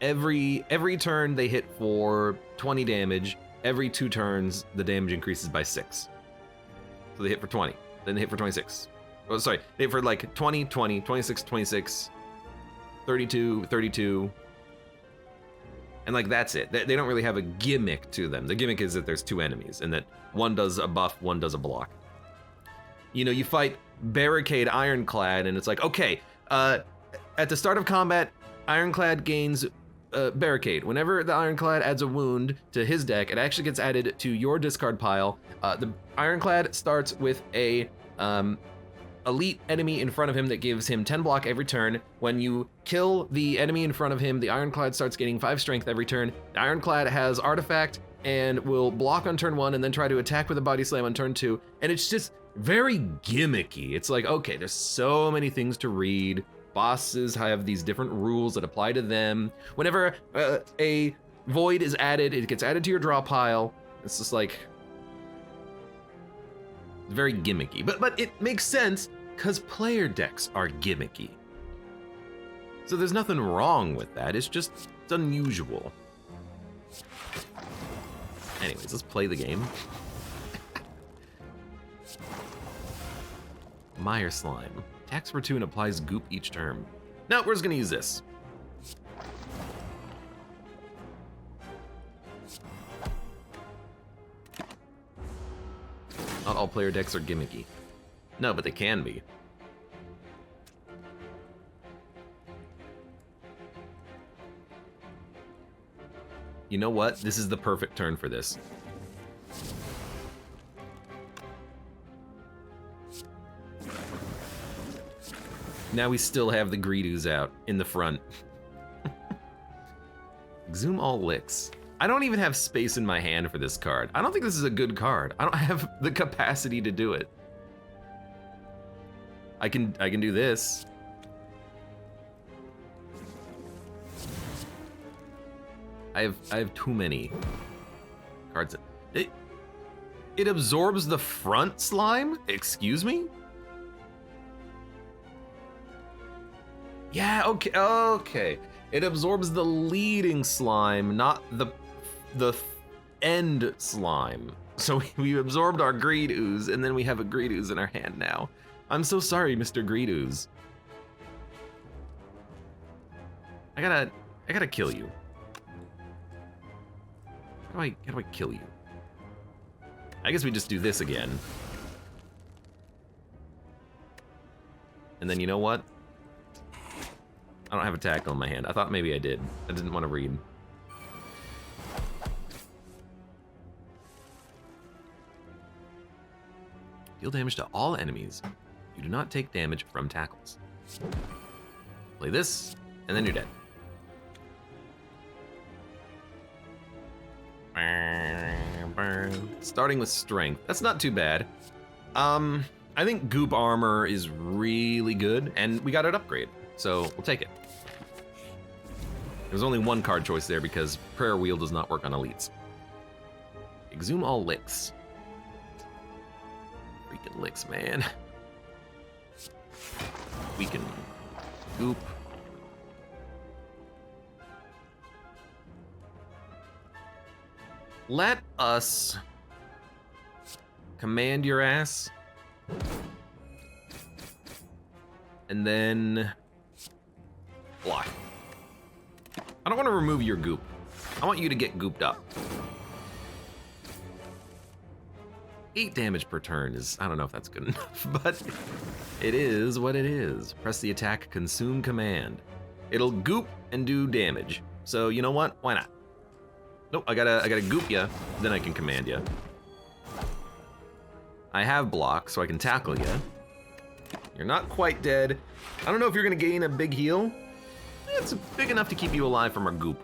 Every turn they hit for 20 damage. Every 2 turns, the damage increases by 6. So they hit for 20, then they hit for 26. Oh, sorry, they hit for like 20, 20, 26, 26, 32, 32. And like, that's it. They don't really have a gimmick to them. The gimmick is that there's 2 enemies and that one does a buff, one does a block. You know, you fight Barricade Ironclad and it's like, okay, at the start of combat, Ironclad gains Barricade. Whenever the Ironclad adds a wound to his deck, it actually gets added to your discard pile. The Ironclad starts with a elite enemy in front of him that gives him 10 block every turn. When you kill the enemy in front of him, the Ironclad starts gaining 5 strength every turn. The Ironclad has artifact and will block on turn 1 and then try to attack with a body slam on turn 2. And it's just, very gimmicky. It's like, okay, there's so many things to read. Bosses have these different rules that apply to them. Whenever a void is added, it gets added to your draw pile. It's just like, very gimmicky. But it makes sense because player decks are gimmicky. So there's nothing wrong with that. It's just, it's unusual. Anyways, let's play the game. Mire Slime. Attacks for 2 and applies goop each turn. No, we're just gonna use this. Not all player decks are gimmicky. No, but they can be. You know what? This is the perfect turn for this. Now we still have the Greed Ooze out in the front. Exhume all licks. I don't even have space in my hand for this card. I don't think this is a good card. I don't have the capacity to do it. I can do this. I have too many cards. It absorbs the front slime? Excuse me? Yeah, okay. It absorbs the leading slime, not the end slime. So we absorbed our Greed Ooze, and then we have a Greed Ooze in our hand now. I'm so sorry, Mr. Greed Ooze. I gotta kill you. How do I kill you? I guess we just do this again. And then you know what? I don't have a tackle in my hand. I thought maybe I did. I didn't want to read. Deal damage to all enemies. You do not take damage from tackles. Play this, and then you're dead. Starting with strength. That's not too bad. I think goop armor is really good, and we got it upgrade, so we'll take it. There's only one card choice there because Prayer Wheel does not work on elites. Exhume all licks. Freaking licks, man. We can goop. Let us command your ass. And then block. I don't want to remove your goop. I want you to get gooped up. 8 damage per turn is, I don't know if that's good enough, but it is what it is. Press the attack consume command. It'll goop and do damage. So you know what? Why not? Nope, I gotta goop ya, then I can command ya. I have block, so I can tackle ya. You're not quite dead. I don't know if you're gonna gain a big heal. It's big enough to keep you alive from our goop.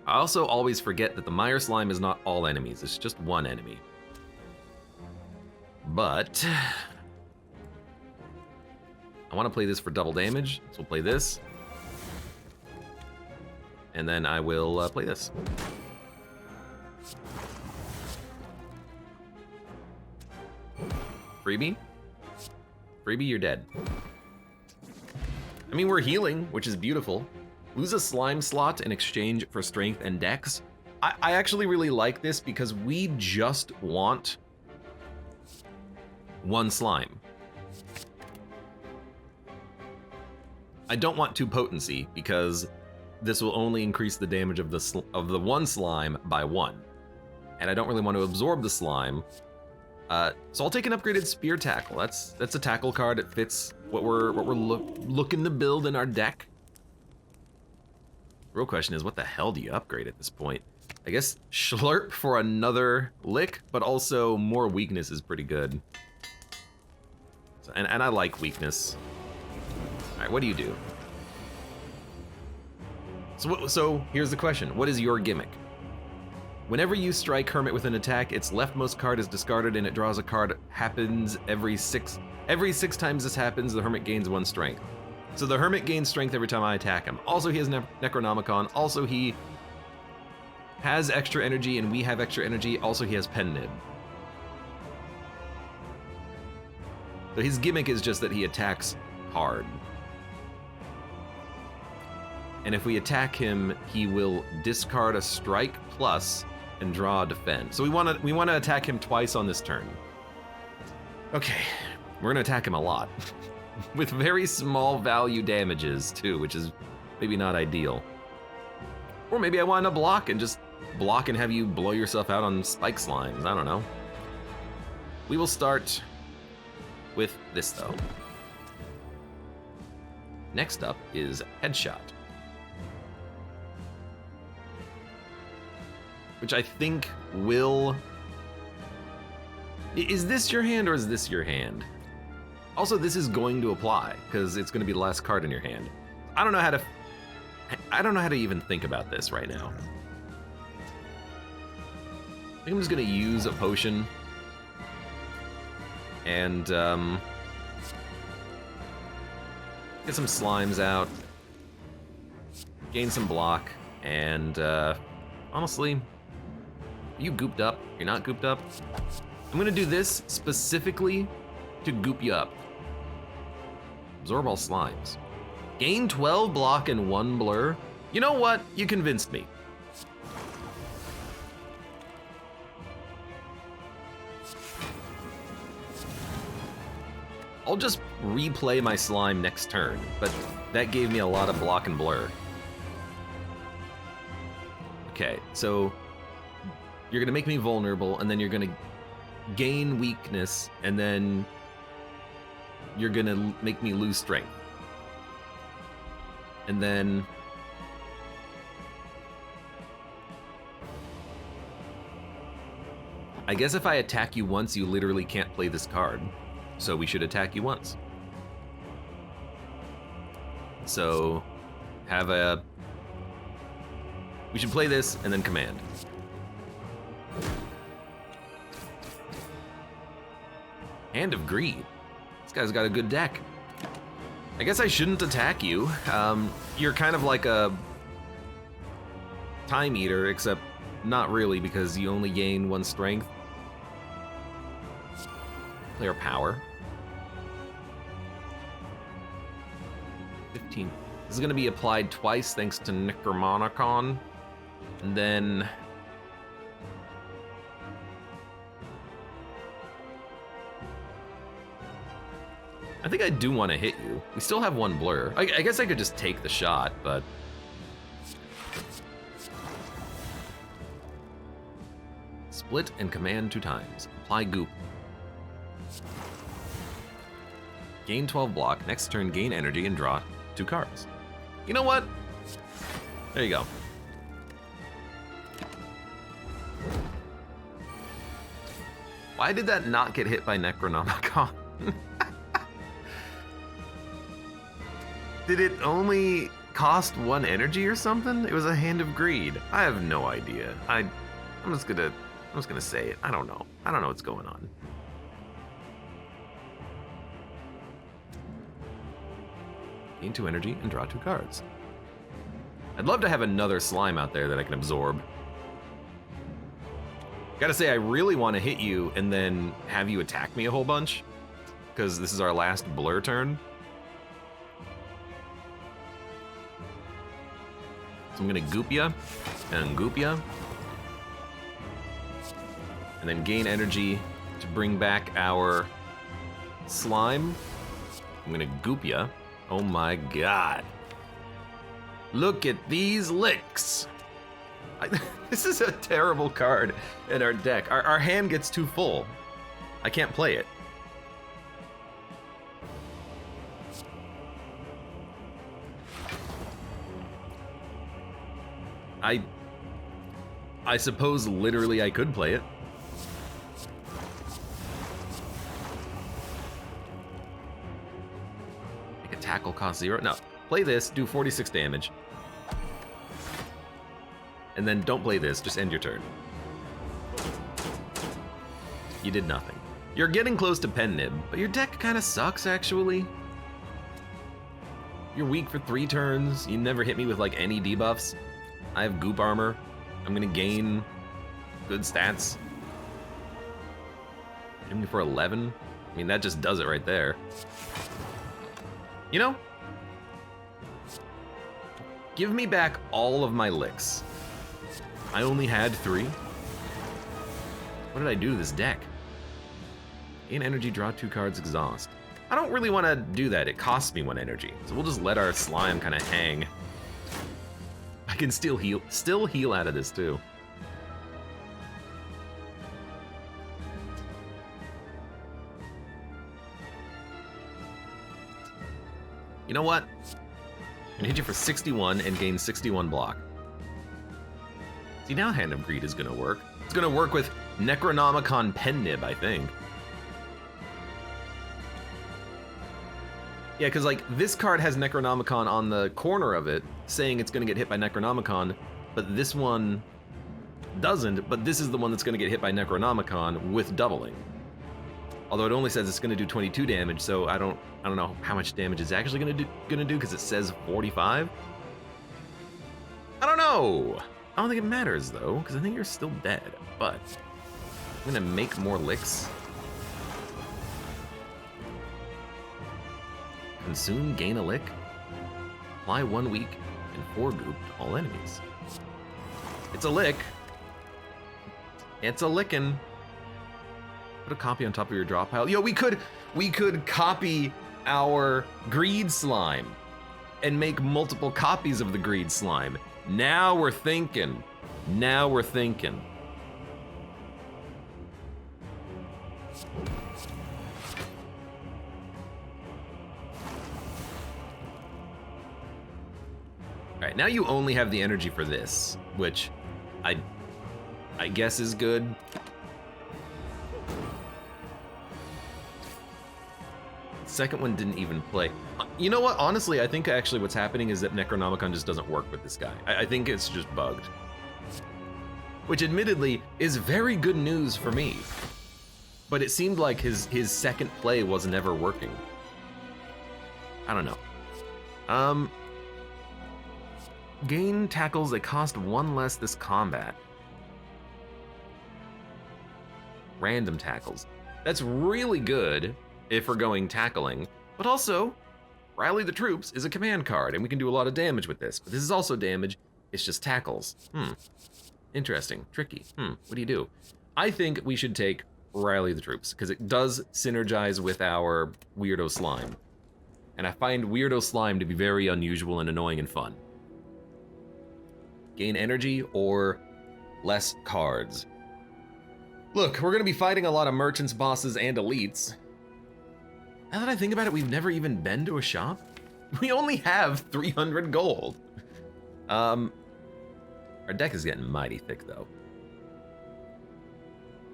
I also always forget that the Mire Slime is not all enemies, it's just one enemy. But I want to play this for double damage, so we'll play this. And then I will play this. Freebie? Freebie, you're dead. I mean, we're healing, which is beautiful. Lose a slime slot in exchange for strength and dex. I actually really like this because we just want one slime. I don't want 2 potency because this will only increase the damage of the one slime by 1. And I don't really want to absorb the slime. So I'll take an upgraded spear tackle. That's a tackle card. It fits what we're looking to build in our deck. Real question is, what the hell do you upgrade at this point? I guess Schlurp for another lick, but also more weakness is pretty good. So, and I like weakness. All right, what do you do? So here's the question. What is your gimmick? Whenever you strike Hermit with an attack, its leftmost card is discarded and it draws a card. Happens every six times this happens, the Hermit gains 1 strength. So the Hermit gains strength every time I attack him. Also, he has Necronomicon. Also, he has extra energy and we have extra energy. Also, he has Pen Nib. So his gimmick is just that he attacks hard. And if we attack him, he will discard a strike plus and draw a defend. So we want to attack him twice on this turn. Okay, we're gonna attack him a lot. With very small value damages too, which is maybe not ideal. Or maybe I want to block and just block and have you blow yourself out on spike slimes, I don't know. We will start with this though. Next up is Headshot. Which I think will... Is this your hand or is this your hand? Also, this is going to apply, because it's going to be the last card in your hand. I don't know how to even think about this right now. I think I'm just going to use a potion. And, get some slimes out. Gain some block. And, honestly, are you gooped up? You're not gooped up? I'm going to do this specifically to goop you up. Absorb all slimes. Gain 12 block and 1 blur. You know what? You convinced me. I'll just replay my slime next turn, but that gave me a lot of block and blur. Okay, so you're gonna make me vulnerable, and then you're gonna gain weakness, and then you're gonna make me lose strength. And then... I guess if I attack you once, you literally can't play this card. So we should attack you once. So, we should play this and then command. Hand of Greed. This guy's got a good deck. I guess I shouldn't attack you. You're kind of like a Time Eater, except not really, because you only gain 1 strength. Player power. 15. This is going to be applied twice thanks to Necronomicon. And then... I think I do want to hit you. We still have 1 blur. I guess I could just take the shot, but... Split and command 2 times. Apply goop. Gain 12 block. Next turn, gain energy and draw 2 cards. You know what? There you go. Why did that not get hit by Necronomicon? Did it only cost 1 energy or something? It was a Hand of Greed. I have no idea. I'm just gonna say it. I don't know. I don't know what's going on. Gain 2 energy and draw 2 cards. I'd love to have another slime out there that I can absorb. Gotta say, I really want to hit you and then have you attack me a whole bunch, because this is our last blur turn. So I'm gonna goop ya and goop ya, and then gain energy to bring back our slime. I'm gonna goop ya. Oh my god. Look at these licks. This is a terrible card in our deck. Our hand gets too full. I can't play it. I suppose literally I could play it. Make a tackle cost 0. No, play this, do 46 damage. And then don't play this, just end your turn. You did nothing. You're getting close to Pen Nib, but your deck kind of sucks, actually. You're weak for 3 turns. You never hit me with like any debuffs. I have Goop Armor. I'm gonna gain good stats. Hit me for 11. I mean, that just does it right there. You know? Give me back all of my licks. I only had 3. What did I do to this deck? Gain energy, draw 2 cards, exhaust. I don't really want to do that. It costs me 1 energy. So we'll just let our slime kind of hang. I can still heal out of this too. You know what? I'm gonna hit you for 61 and gain 61 block. See, now Hand of Greed is gonna work. It's gonna work with Necronomicon Pen Nib, I think. Yeah, because like this card has Necronomicon on the corner of it, saying it's gonna get hit by Necronomicon, but this one doesn't, but this is the one that's gonna get hit by Necronomicon with doubling. Although it only says it's gonna do 22 damage, so I don't know how much damage it's actually gonna do because it says 45. I don't know. I don't think it matters though, because I think you're still dead. But I'm gonna make more licks. Consume, gain a lick. Apply 1 weak and 4 goop to all enemies. It's a lick. It's a lickin'. Put a copy on top of your draw pile. Yo, we could copy our greed slime and make multiple copies of the greed slime. Now we're thinking. Now we're thinking. All right, now you only have the energy for this, which I guess is good. Second one didn't even play. You know what? Honestly, I think actually what's happening is that Necronomicon just doesn't work with this guy. I think it's just bugged. Which admittedly is very good news for me. But it seemed like his second play was never working. I don't know. Gain tackles that cost 1 less this combat. Random tackles. That's really good if we're going tackling, but also Rally the Troops is a command card and we can do a lot of damage with this, but this is also damage, it's just tackles. Interesting, tricky. What do you do? I think we should take Rally the Troops because it does synergize with our Weirdo Slime. And I find Weirdo Slime to be very unusual and annoying and fun. Gain energy or less cards. Look, we're gonna be fighting a lot of merchants, bosses, and elites. Now that I think about it, we've never even been to a shop. We only have 300 gold. Our deck is getting mighty thick though.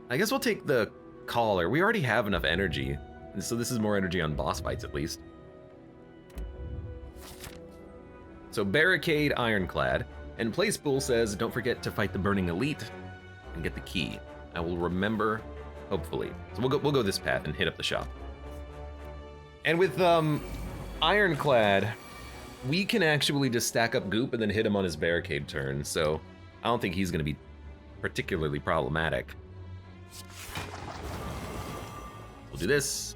I guess we'll take the Caller. We already have enough energy, and so this is more energy on boss fights at least. So Barricade Ironclad, and Placepool says, don't forget to fight the Burning Elite and get the key. I will remember, hopefully. So we'll go this path and hit up the shop. And with Ironclad, we can actually just stack up Goop and then hit him on his Barricade turn, so I don't think he's gonna be particularly problematic. We'll do this.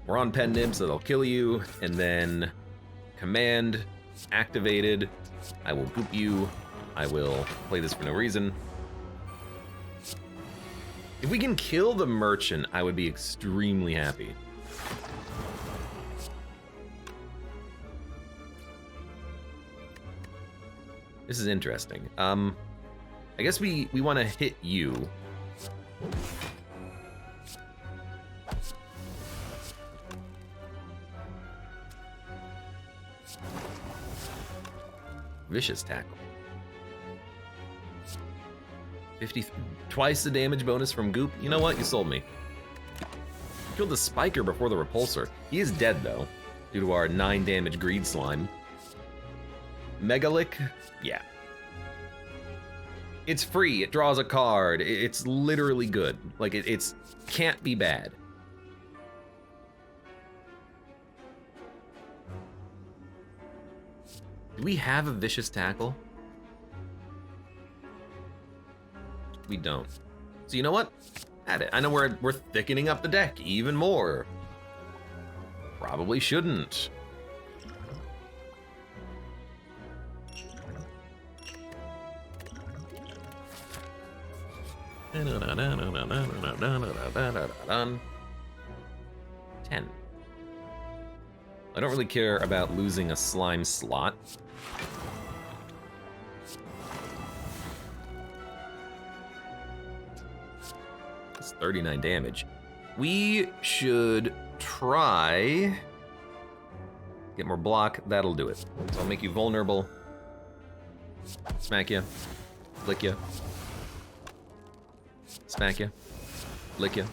We're on Pen Nib, so they'll kill you, and then command activated. I will Goop you. I will play this for no reason. If we can kill the merchant, I would be extremely happy. This is interesting. I guess we want to hit you. Vicious Tackle. 50, twice the damage bonus from Goop. You know what? You sold me. Killed the Spiker before the Repulsor. He is dead though, due to our 9 damage Greed Slime. Megalick? Yeah. It's free, it draws a card, it's literally good. Like, it's can't be bad. Do we have a Vicious Tackle? We don't. So you know what? Add it. I know we're thickening up the deck even more. Probably shouldn't. $10. I don't really care about losing a slime slot. It's 39 damage. We should try... Get more block, that'll do it. So I'll make you vulnerable. Smack you. Lick you. Smack you. Lick you.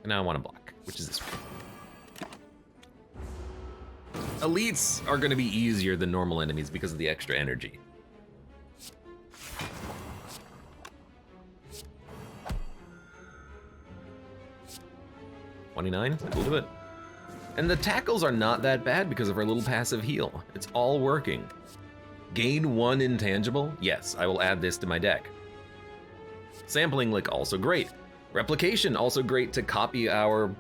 And now I want to block, which is this one. Elites are going to be easier than normal enemies because of the extra energy. $29, that'll do it. And the tackles are not that bad because of our little passive heal. It's all working. Gain 1 intangible? Yes, I will add this to my deck. Sampling Lick, also great. Replication, also great to copy our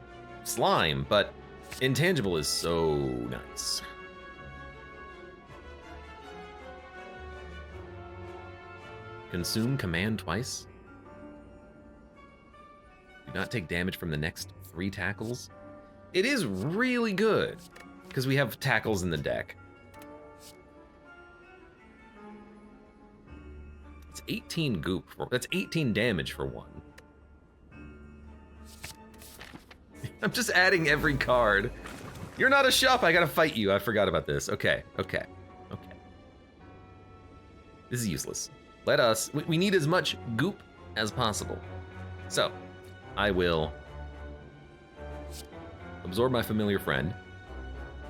slime, but intangible is so nice. Consume command twice. Do not take damage from the next 3 tackles. It is really good, because we have tackles in the deck. It's 18 goop, that's 18 damage for 1. I'm just adding every card. You're not a shop, I gotta fight you. I forgot about this. Okay. This is useless. Let us, we need as much goop as possible. So, I will absorb my familiar friend.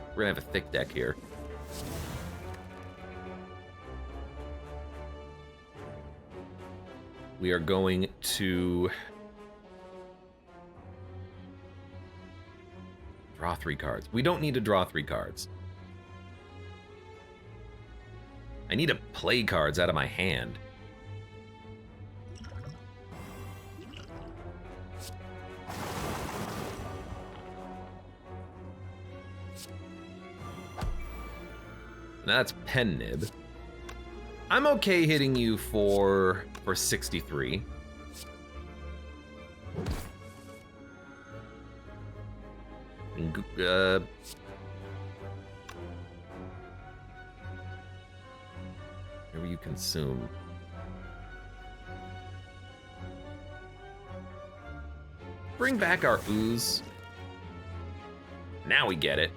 We're gonna have a thick deck here. We are going to draw 3 cards. We don't need to draw 3 cards. I need to play cards out of my hand. That's pen nib. I'm okay hitting you for 63. And, whatever you consume. Bring back our Ooze. Now we get it.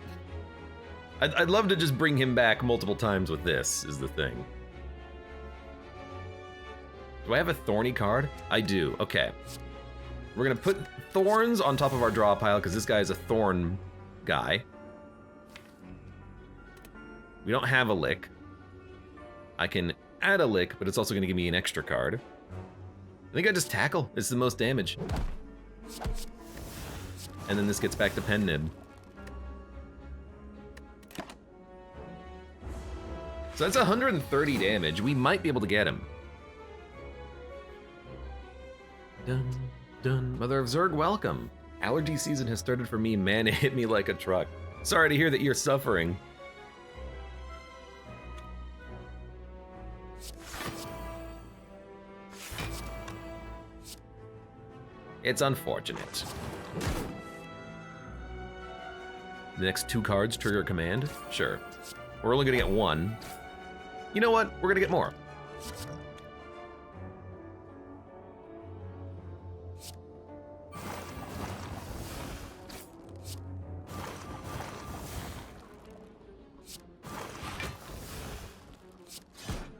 I'd love to just bring him back multiple times with this, is the thing. Do I have a thorny card? I do, okay. We're gonna put thorns on top of our draw pile because this guy is a thorn guy. We don't have a lick. I can add a lick, but it's also gonna give me an extra card. I think I just tackle, it's the most damage. And then this gets back to pen nib. So that's 130 damage. We might be able to get him. Dun, dun. Mother of Zerg, welcome. Allergy season has started for me. Man, it hit me like a truck. Sorry to hear that you're suffering. It's unfortunate. The next 2 cards trigger a command? Sure. We're only gonna get 1. You know what? We're gonna get more.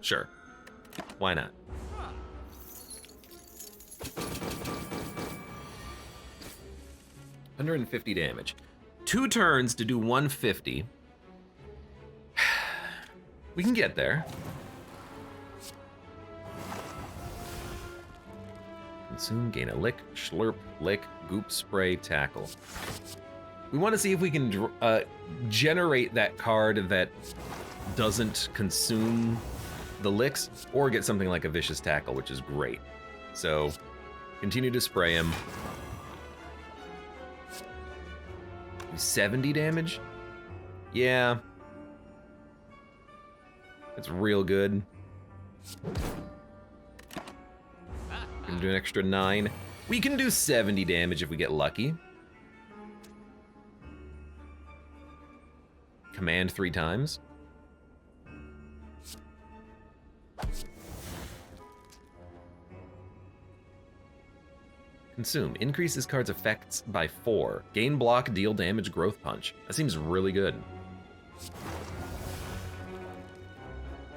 Sure. Why not? $150 damage. 2 turns to do 150. We can get there. Consume, gain a lick, slurp, lick, goop, spray, tackle. We want to see if we can generate that card that doesn't consume the licks, or get something like a vicious tackle, which is great. So, continue to spray him. 70 damage? Yeah. That's real good. Gonna do an extra 9. We can do 70 damage if we get lucky. Command 3 times. Consume. Increase this card's effects by 4. Gain block, deal damage, growth punch. That seems really good.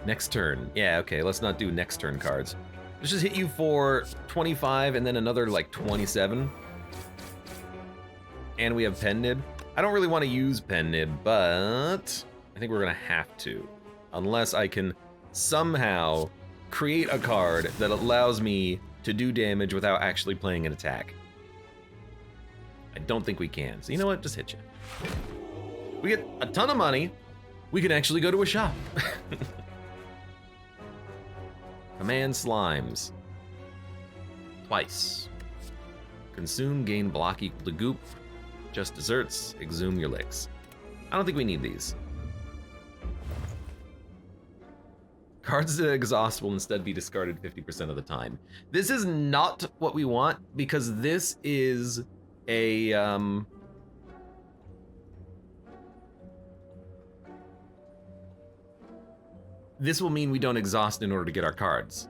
Next turn. Yeah, okay, let's not do next turn cards. Let's just hit you for 25 and then another like 27. And we have Pen Nib. I don't really want to use Pen Nib, but I think we're gonna have to. Unless I can somehow create a card that allows me to do damage without actually playing an attack. I don't think we can. So you know what? Just hit you. We get a ton of money. We can actually go to a shop. Command slimes. Twice. Consume, gain block equal to goop. Just desserts, exhume your licks. I don't think we need these. Cards that exhaust will instead be discarded 50% of the time. This is not what we want, because this is a, this will mean we don't exhaust in order to get our cards.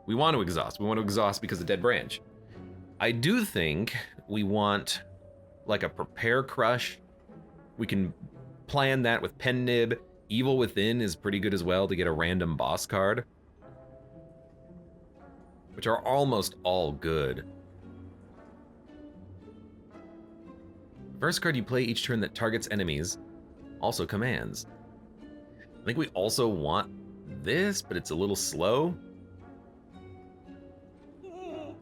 We want to exhaust. We want to exhaust because of Dead Branch. I do think we want like a Prepare Crush. We can plan that with Pen Nib. Evil Within is pretty good as well to get a random boss card, which are almost all good. First card you play each turn that targets enemies, also commands. I think we also want this, but it's a little slow. I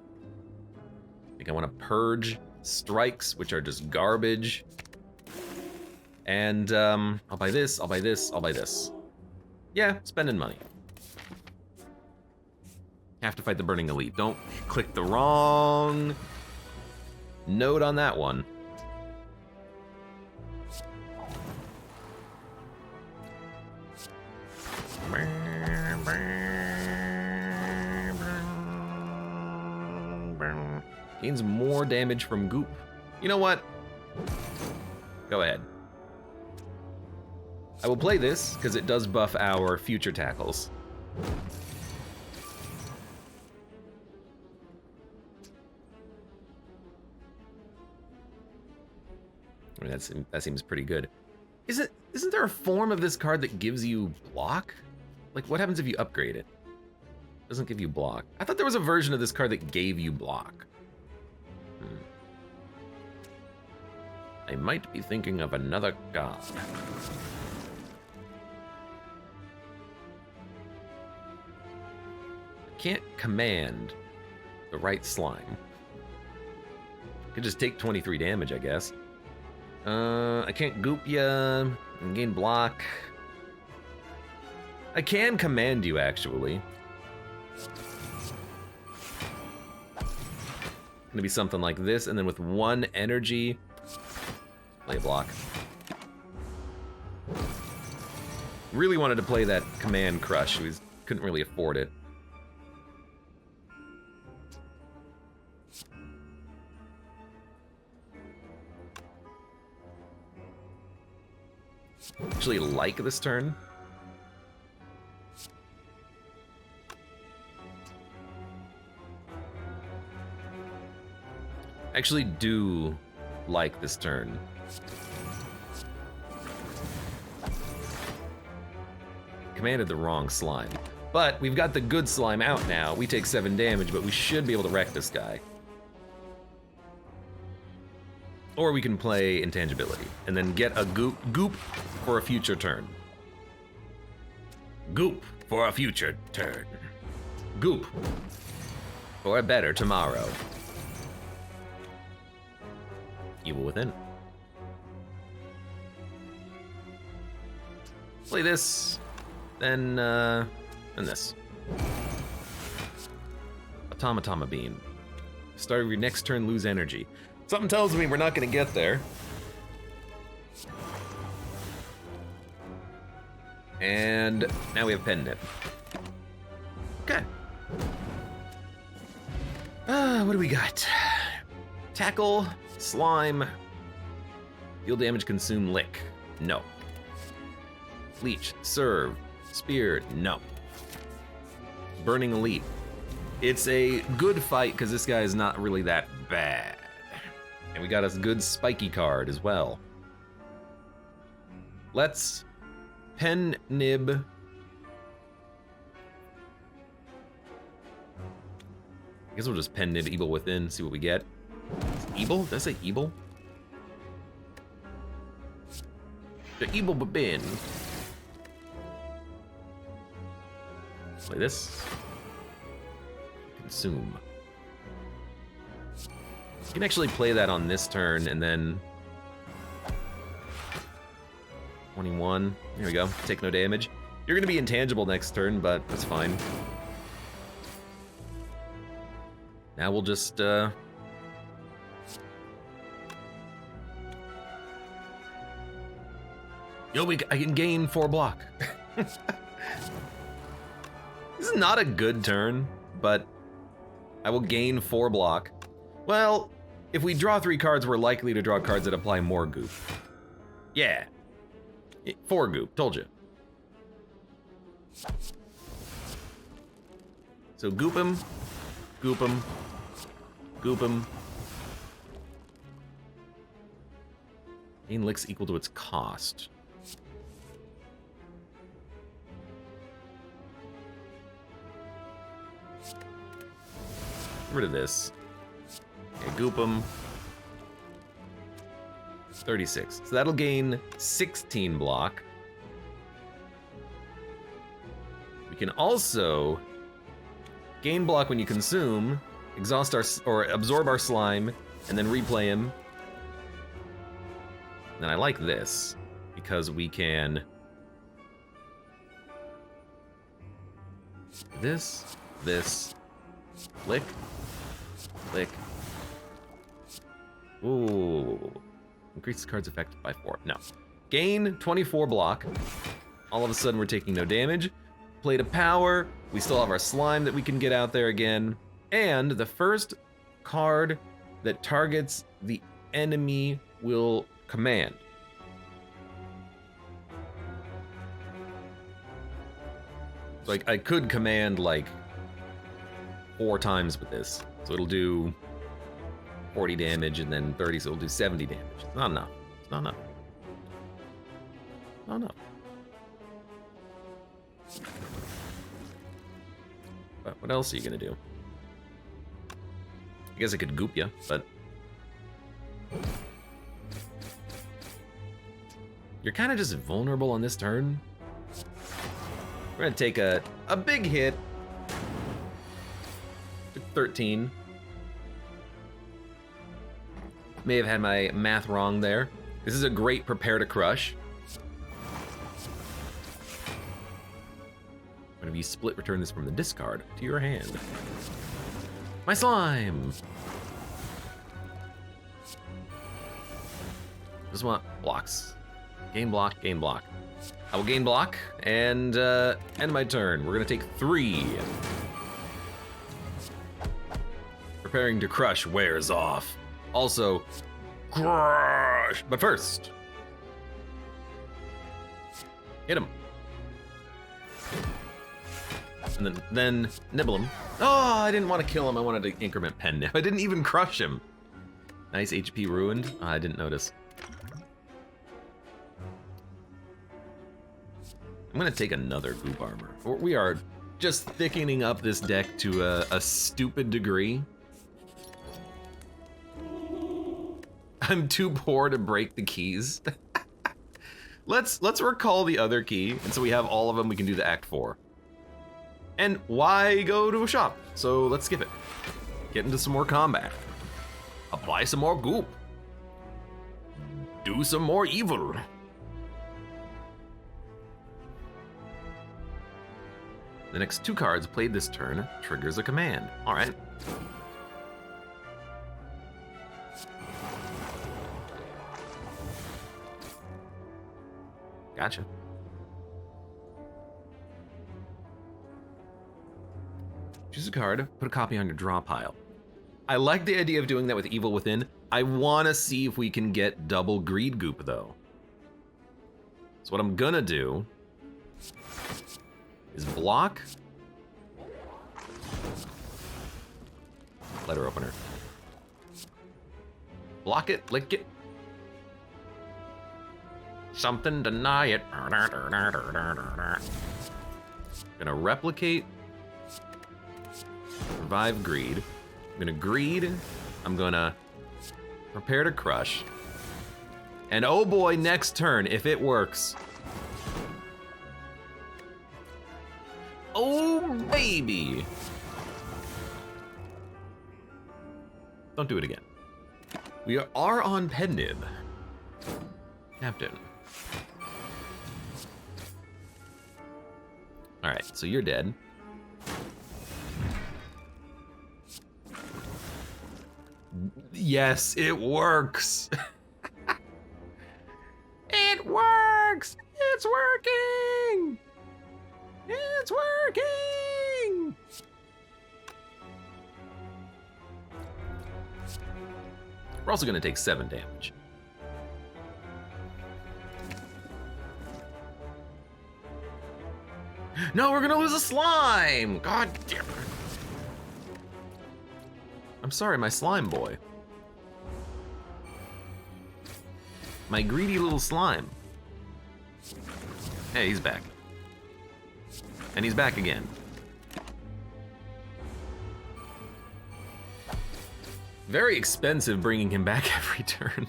think I want to purge strikes, which are just garbage. And I'll buy this, I'll buy this, I'll buy this. Yeah, spending money. Have to fight the Burning Elite. Don't click the wrong note on that one. Gains more damage from goop. You know what? Go ahead. I will play this, because it does buff our future tackles. I mean, that seems pretty good. Isn't there a form of this card that gives you block? Like, what happens if you upgrade it? It doesn't give you block. I thought there was a version of this card that gave you block. I might be thinking of another god. Can't command the right slime. Could just take 23 damage, I guess. I can't goop ya and gain block. I can command you, actually. Gonna be something like this, and then with 1 energy, play a block. Really wanted to play that command crush. We couldn't really afford it. Actually like this turn. Actually do like this turn. Commanded the wrong slime. But we've got the good slime out now. We take 7 damage, but we should be able to wreck this guy. Or we can play Intangibility, and then get a goop for a future turn. Goop for a future turn. Goop. For a better tomorrow. Evil Within. Play this, then this. Automatoma Beam. Start of your next turn, lose energy. Something tells me we're not gonna get there. And now we have Pen Nip. Okay. What do we got? Tackle, Slime, deal damage, consume, lick. No. Leech, serve, spear, no. Burning Leap. It's a good fight because this guy is not really that bad. And we got a good spiky card as well. Let's Pen Nib. I guess we'll just Pen Nib Evil Within, see what we get. Evil? Did I say Evil? The Evil Within. Play this. Consume. You can actually play that on this turn and then 21. Here we go. Take no damage. You're gonna be intangible next turn, but that's fine. Now we'll just Yo, I can gain 4 block. This is not a good turn, but I will gain 4 block. Well, if we draw 3 cards, we're likely to draw cards that apply more goop. Yeah. 4 goop, told you. So goop him, goop him, goop him. Gain licks equal to its cost. Get rid of this. Okay, goop him. 36. So that'll gain 16 block. We can also gain block when you consume, exhaust our or absorb our slime, and then replay him. And I like this because we can this, lick, lick. Ooh. Increase the card's effect by 4. No. Gain 24 block. All of a sudden we're taking no damage. Play to power. We still have our slime that we can get out there again. And the first card that targets the enemy will command. So I could command like 4 times with this. So it'll do 40 damage and then 30, so it'll do 70 damage. It's not enough. It's not enough. Not enough. But what else are you gonna do? I guess I could goop you, but you're kind of just vulnerable on this turn. We're gonna take a big hit. 13. May have had my math wrong there. This is a great prepare to crush. Whenever you split, return this from the discard to your hand. My slime! Just want blocks. Gain block, gain block. I will gain block and end my turn. We're gonna take 3. Preparing to crush wears off. Also, crush! But first, hit him. And then nibble him. Oh, I didn't want to kill him. I wanted to increment pen nib. I didn't even crush him. Nice HP ruined. Oh, I didn't notice. I'm gonna take another goop armor. We are just thickening up this deck to a stupid degree. I'm too poor to break the keys. Let's recall the other key, and so we have all of them. We can do the Act 4. And why go to a shop? So let's skip it. Get into some more combat. Apply some more goop. Do some more evil. The next 2 cards played this turn triggers a command. All right. Gotcha. Choose a card, put a copy on your draw pile. I like the idea of doing that with Evil Within. I want to see if we can get double greed goop though. So what I'm gonna do is block. Letter opener. Block it, lick it. Something, deny it. Gonna replicate. Revive greed. I'm gonna greed. I'm gonna prepare to crush. And oh boy, next turn, if it works. Oh baby. Don't do it again. We are on Pendib. Captain. All right, so you're dead. Yes, it works. It works. It's working. It's working. We're also gonna take 7 damage. No, we're gonna lose a slime. God damn it. I'm sorry, my slime boy. My greedy little slime. Hey, he's back. And he's back again. Very expensive bringing him back every turn.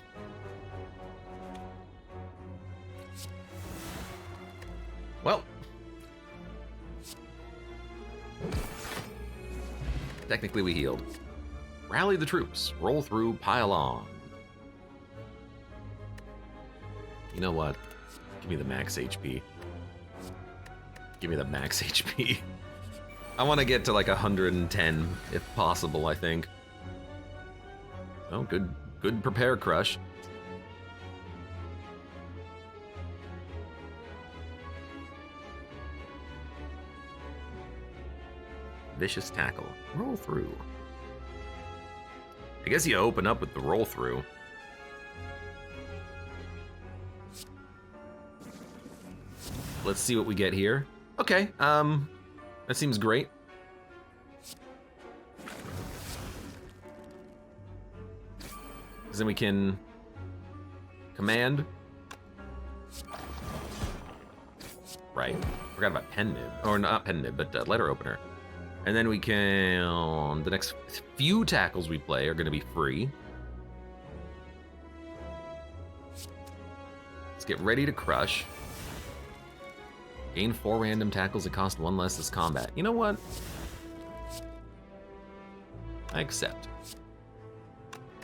Well. Technically we healed. Rally the troops, roll through, pile on. You know what? Give me the max HP. Give me the max HP. I want to get to like 110 if possible, I think. Oh, good prepare crush. Vicious tackle, roll through. I guess you open up with the roll through. Let's see what we get here. Okay, that seems great. Because then we can command. Right, forgot about pen nib, or not pen nib, but letter opener. And then we can, the next few tackles we play are gonna be free. Let's get ready to crush. Gain 4 random tackles that cost 1 less this combat. You know what? I accept.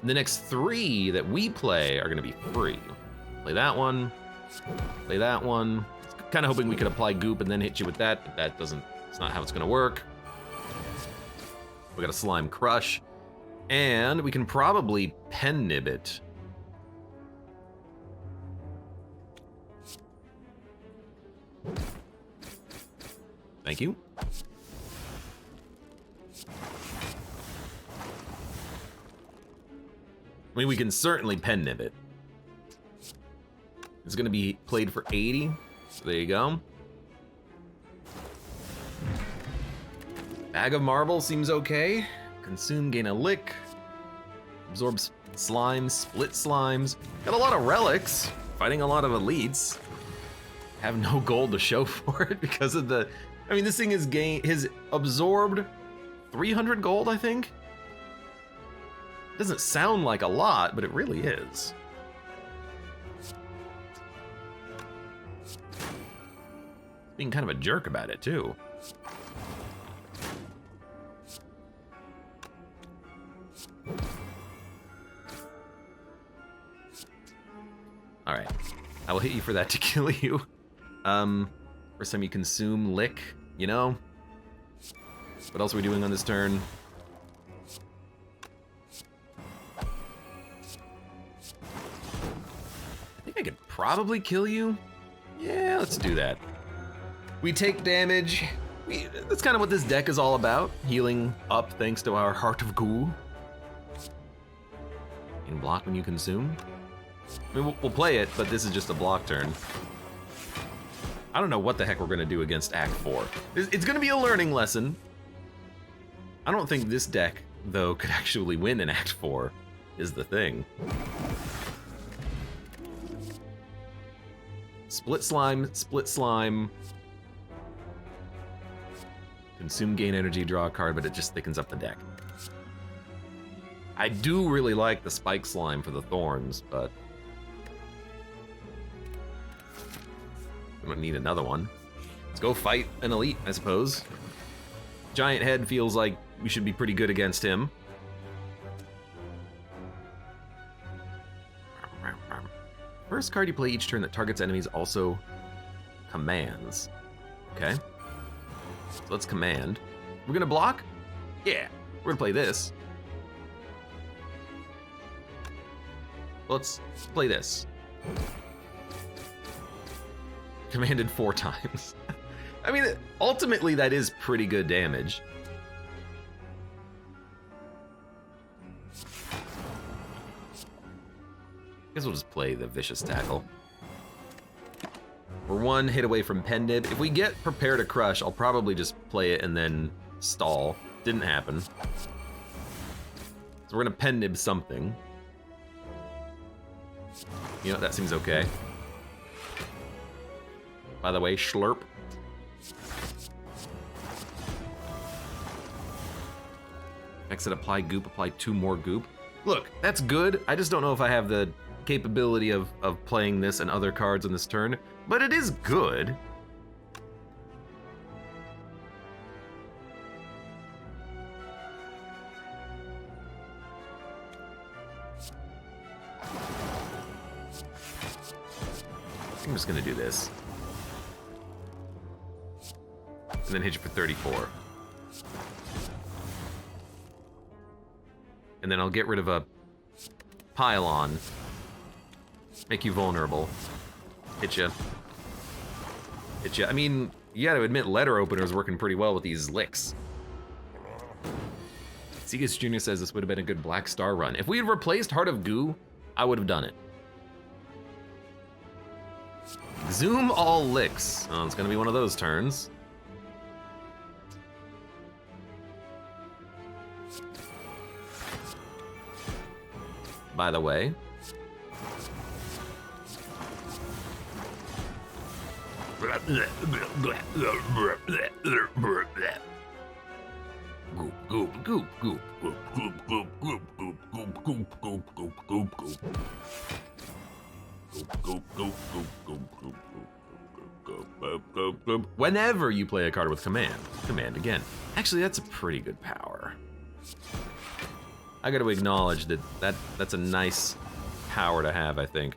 The next 3 that we play are gonna be free. Play that one, play that one. Kind of hoping we could apply goop and then hit you with that, but that doesn't, it's not how it's gonna work. We got a slime crush, and we can probably pen nib it. Thank you. I mean, we can certainly pen nib it. It's gonna be played for 80, so there you go. Bag of marble seems okay. Consume, gain a lick. Absorbs slimes, split slimes. Got a lot of relics. Fighting a lot of elites. Have no gold to show for it because of the... I mean, this thing is his absorbed 300 gold, I think? Doesn't sound like a lot, but it really is. Being kind of a jerk about it, too. I will hit you for that to kill you. First time you consume lick, you know? What else are we doing on this turn? I think I could probably kill you. Yeah, let's do that. We take damage. That's kind of what this deck is all about. Healing up thanks to our Heart of Ghoul. You can block when you consume. I mean, we'll play it, but this is just a block turn. I don't know what the heck we're gonna do against Act 4. It's gonna be a learning lesson. I don't think this deck, though, could actually win in Act 4, is the thing. Split slime, split slime. Consume, gain energy, draw a card, but it just thickens up the deck. I do really like the spike slime for the thorns, but we don't need another one. Let's go fight an elite, I suppose. Giant head feels like we should be pretty good against him. First card you play each turn that targets enemies also commands. Okay. So let's command. We're gonna block? Yeah, we're gonna play this. Let's play this. Commanded 4 times. I mean, ultimately that is pretty good damage. I guess we'll just play the Vicious Tackle. We're 1 hit away from Pendib. If we get Prepare to Crush, I'll probably just play it and then stall. Didn't happen. So we're gonna Pendib something. You know, that seems okay. By the way, Schlurp. Exit, apply goop, apply 2 more goop. Look, that's good. I just don't know if I have the capability of playing this and other cards on this turn, but it is good. I'm just gonna do this. And then hit you for 34. And then I'll get rid of a pylon. Make you vulnerable. Hit you. Hit you. I mean, you gotta admit letter opener's working pretty well with these licks. Segas Jr. says this would have been a good Black Star run. If we had replaced Heart of Goo, I would have done it. Zoom all licks. Oh, it's gonna be one of those turns. By the way. Goop, goop, goop, goop, goop, goop, goop, goop, goop, goop, goop, goop, goop, goop, goop. Whenever you play a card with command, command again. Actually, that's a pretty good power. I gotta acknowledge that's a nice power to have, I think.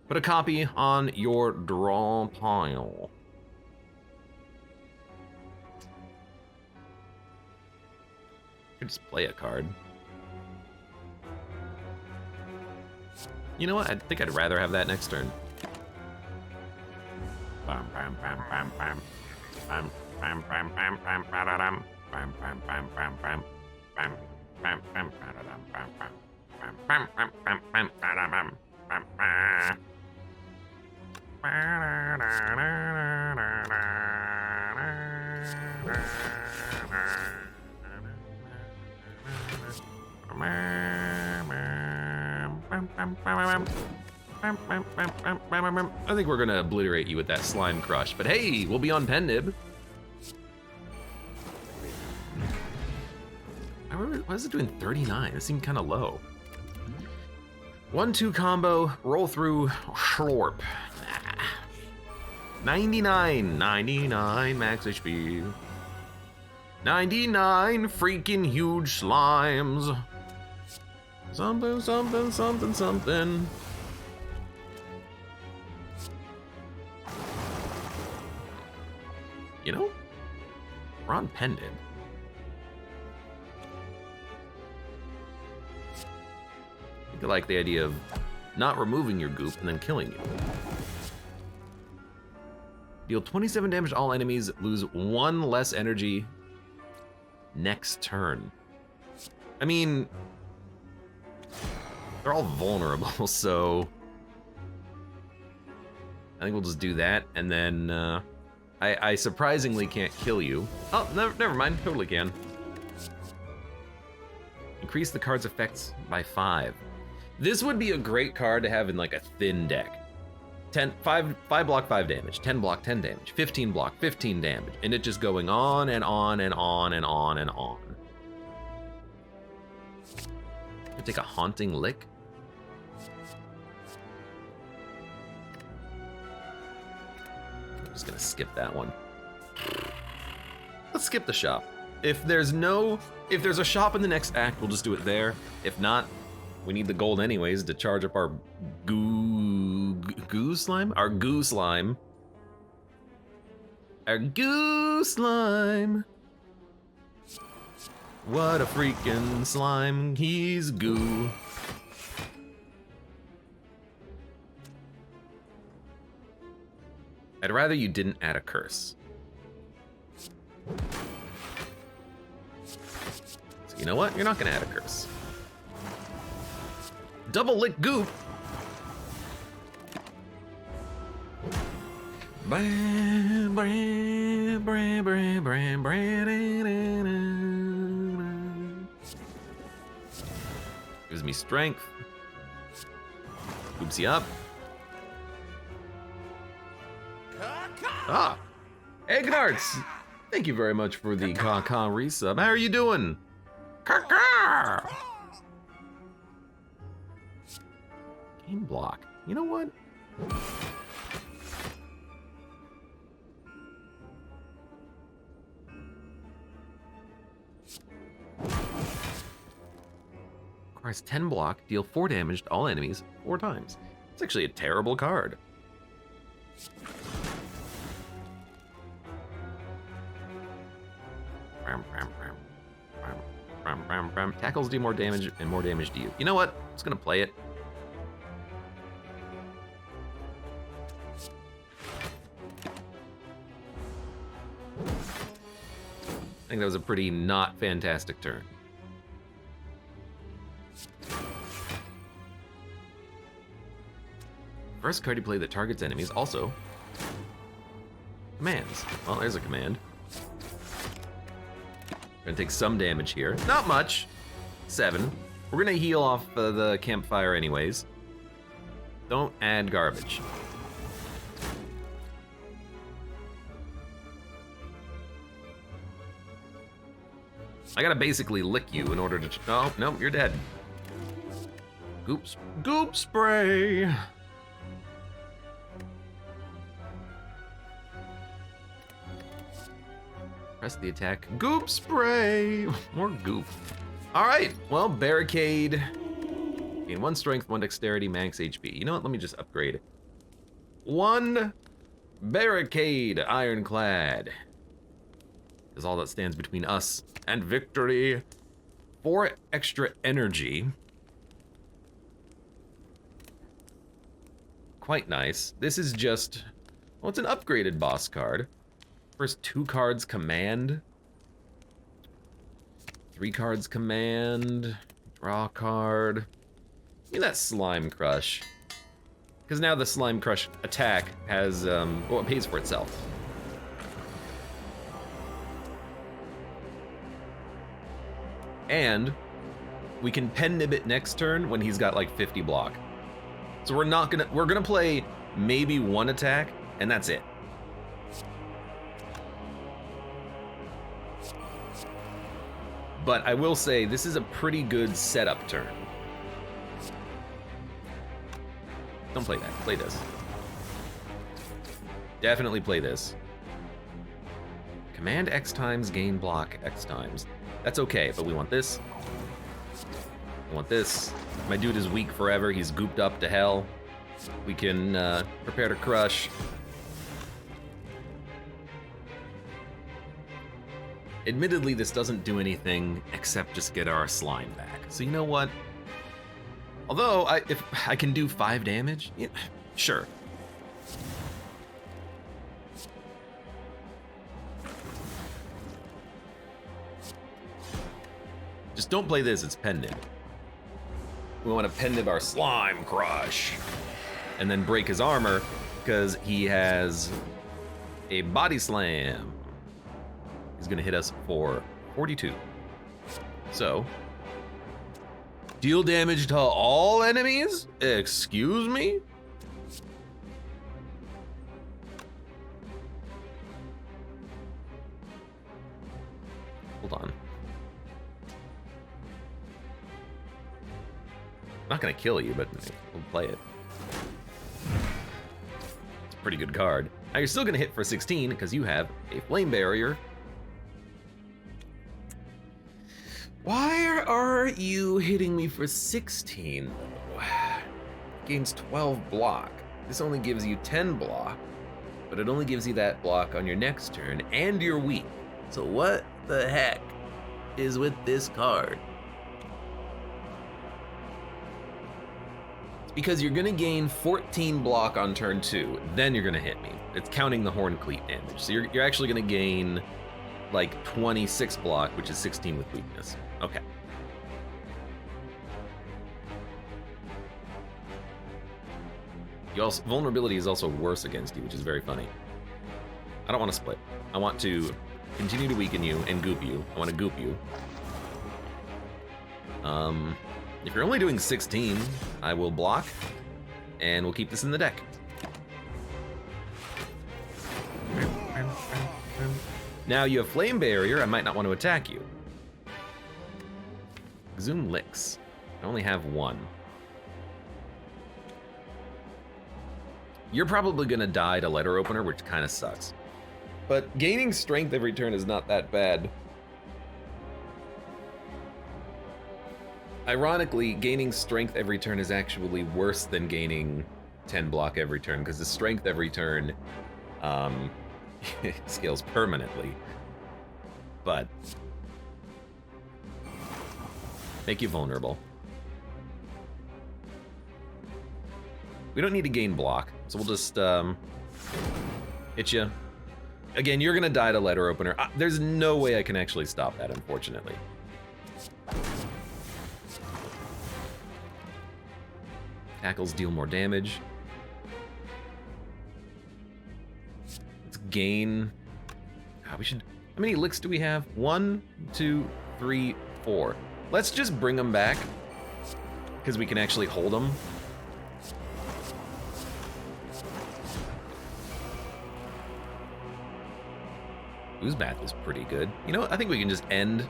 Put a copy on your draw pile. You could just play a card. You know what? I think I'd rather have that next turn. Bam, bam, bam, bam, bam. Bam, bam, bam, bam, bam, ba-da-dum. Bam, bam, bam, bam, bam. Bam, bam, bam, ba-da-dum, bam, bam. Bam, bam, bam, bam, bam, ba-da-dum. Bam, bam. I think we're gonna obliterate you with that Slime Crush, but hey, we'll be on Pendib. Why is it doing 39? It seemed kind of low. 1-2 combo, roll through, Schlorp. 99 max HP. 99 freaking huge slimes. Something, something, something, something. You know, we're on Pendant. I think I like the idea of not removing your goop and then killing you. Deal 27 damage to all enemies, lose 1 less energy next turn. I mean, they're all vulnerable, so I think we'll just do that, and then I surprisingly can't kill you. Oh, never mind, totally can. Increase the card's effects by 5. This would be a great card to have in like a thin deck. 5 block 5 damage, 10 block 10 damage, 15 block 15 damage, and it just going on and on and on and on and on. I'll take a Haunting Lick. I'm just gonna skip that one. Let's skip the shop. If there's a shop in the next act, we'll just do it there. If not, we need the gold anyways to charge up our goo slime? Our goo slime. Our goo slime. What a freaking slime, he's goo. I'd rather you didn't add a curse. So you know what? You're not gonna add a curse. Double lick goop. Gives me strength. Oops, up. Ah, Eggnarts! Thank you very much for the Kaka resub. How are you doing? Kaka! Game block. You know what? Requires 10 block, deal 4 damage to all enemies 4 times. It's actually a terrible card. Tackles do more damage and more damage to you. You know what? I'm just gonna play it. I think that was a pretty not fantastic turn. First card you play that targets enemies also commands. Well, there's a command. We're gonna take some damage here. Not much. 7. We're gonna heal off the campfire anyways. Don't add garbage. I gotta basically lick you in order to... Oh, no, you're dead. Goop spray. Press the attack. Goop spray. More goop. All right, well, barricade. Gain 1 strength, 1 dexterity, max HP. You know what, let me just upgrade. 1 barricade ironclad. Is all that stands between us and victory. 4 extra energy. Quite nice. This is just, well, it's an upgraded boss card. First 2 cards command. 3 cards command. Draw a card. Give me that Slime Crush. Because now the Slime Crush attack has, well, it pays for itself. And we can pen nib it next turn when he's got like 50 block. So we're gonna play maybe 1 attack, and that's it. But I will say, this is a pretty good setup turn. Don't play that, play this. Definitely play this. Command X times, gain block X times. That's okay, but we want this. We want this. My dude is weak forever, he's gooped up to hell. We can prepare to crush. Admittedly, this doesn't do anything except just get our slime back. So you know what? Although, if I can do 5 damage, yeah, sure. Just don't play this, it's pen nib. We want to pen nib our slime crush. And then break his armor, because he has a body slam. He's gonna hit us for 42. So, deal damage to all enemies? Excuse me? Hold on. I'm not gonna kill you, but we'll play it. It's a pretty good card. Now you're still gonna hit for 16 because you have a flame barrier. Why are you hitting me for 16 though? Gains 12 block. This only gives you 10 block, but it only gives you that block on your next turn and you're weak. So what the heck is with this card? Because you're gonna gain 14 block on turn 2, then you're gonna hit me. It's counting the horn cleat damage. So you're actually gonna gain like 26 block, which is 16 with weakness. Okay. Vulnerability is also worse against you, which is very funny. I don't want to split. I want to continue to weaken you and goop you. I want to goop you. If you're only doing 16, I will block, and we'll keep this in the deck. Now you have Flame Barrier, I might not want to attack you. Zoom Licks. I only have 1. You're probably gonna die to Letter Opener, which kind of sucks. But gaining strength every turn is not that bad. Ironically, gaining strength every turn is actually worse than gaining 10 block every turn, because the strength every turn scales permanently. But make you vulnerable. We don't need to gain block, so we'll just hit you. Again, you're gonna die to Letter Opener. There's no way I can actually stop that, unfortunately. Tackles deal more damage. Let's gain. We should. How many licks do we have? 1, 2, 3, 4. Let's just bring them back, because we can actually hold them. Ooze Bath is pretty good. You know, I think we can just end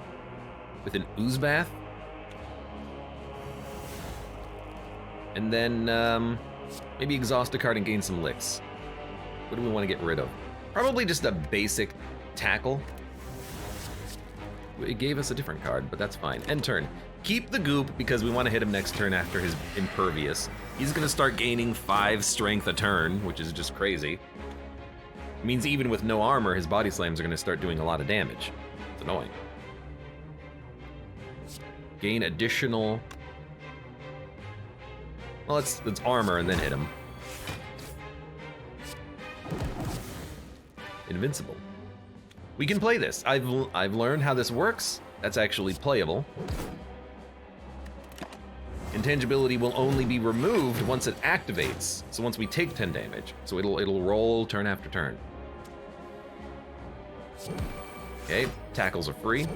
with an Ooze Bath. And then maybe exhaust a card and gain some licks. What do we want to get rid of? Probably just a basic tackle. It gave us a different card, but that's fine. End turn. Keep the goop because we want to hit him next turn after his impervious. He's going to start gaining 5 strength a turn, which is just crazy. It means even with no armor, his body slams are going to start doing a lot of damage. It's annoying. Gain additional... Well, let's armor and then hit him. Invincible. We can play this. I've learned how this works. That's actually playable. Intangibility will only be removed once it activates. So once we take 10 damage. So it'll roll turn after turn. Okay, tackles are free.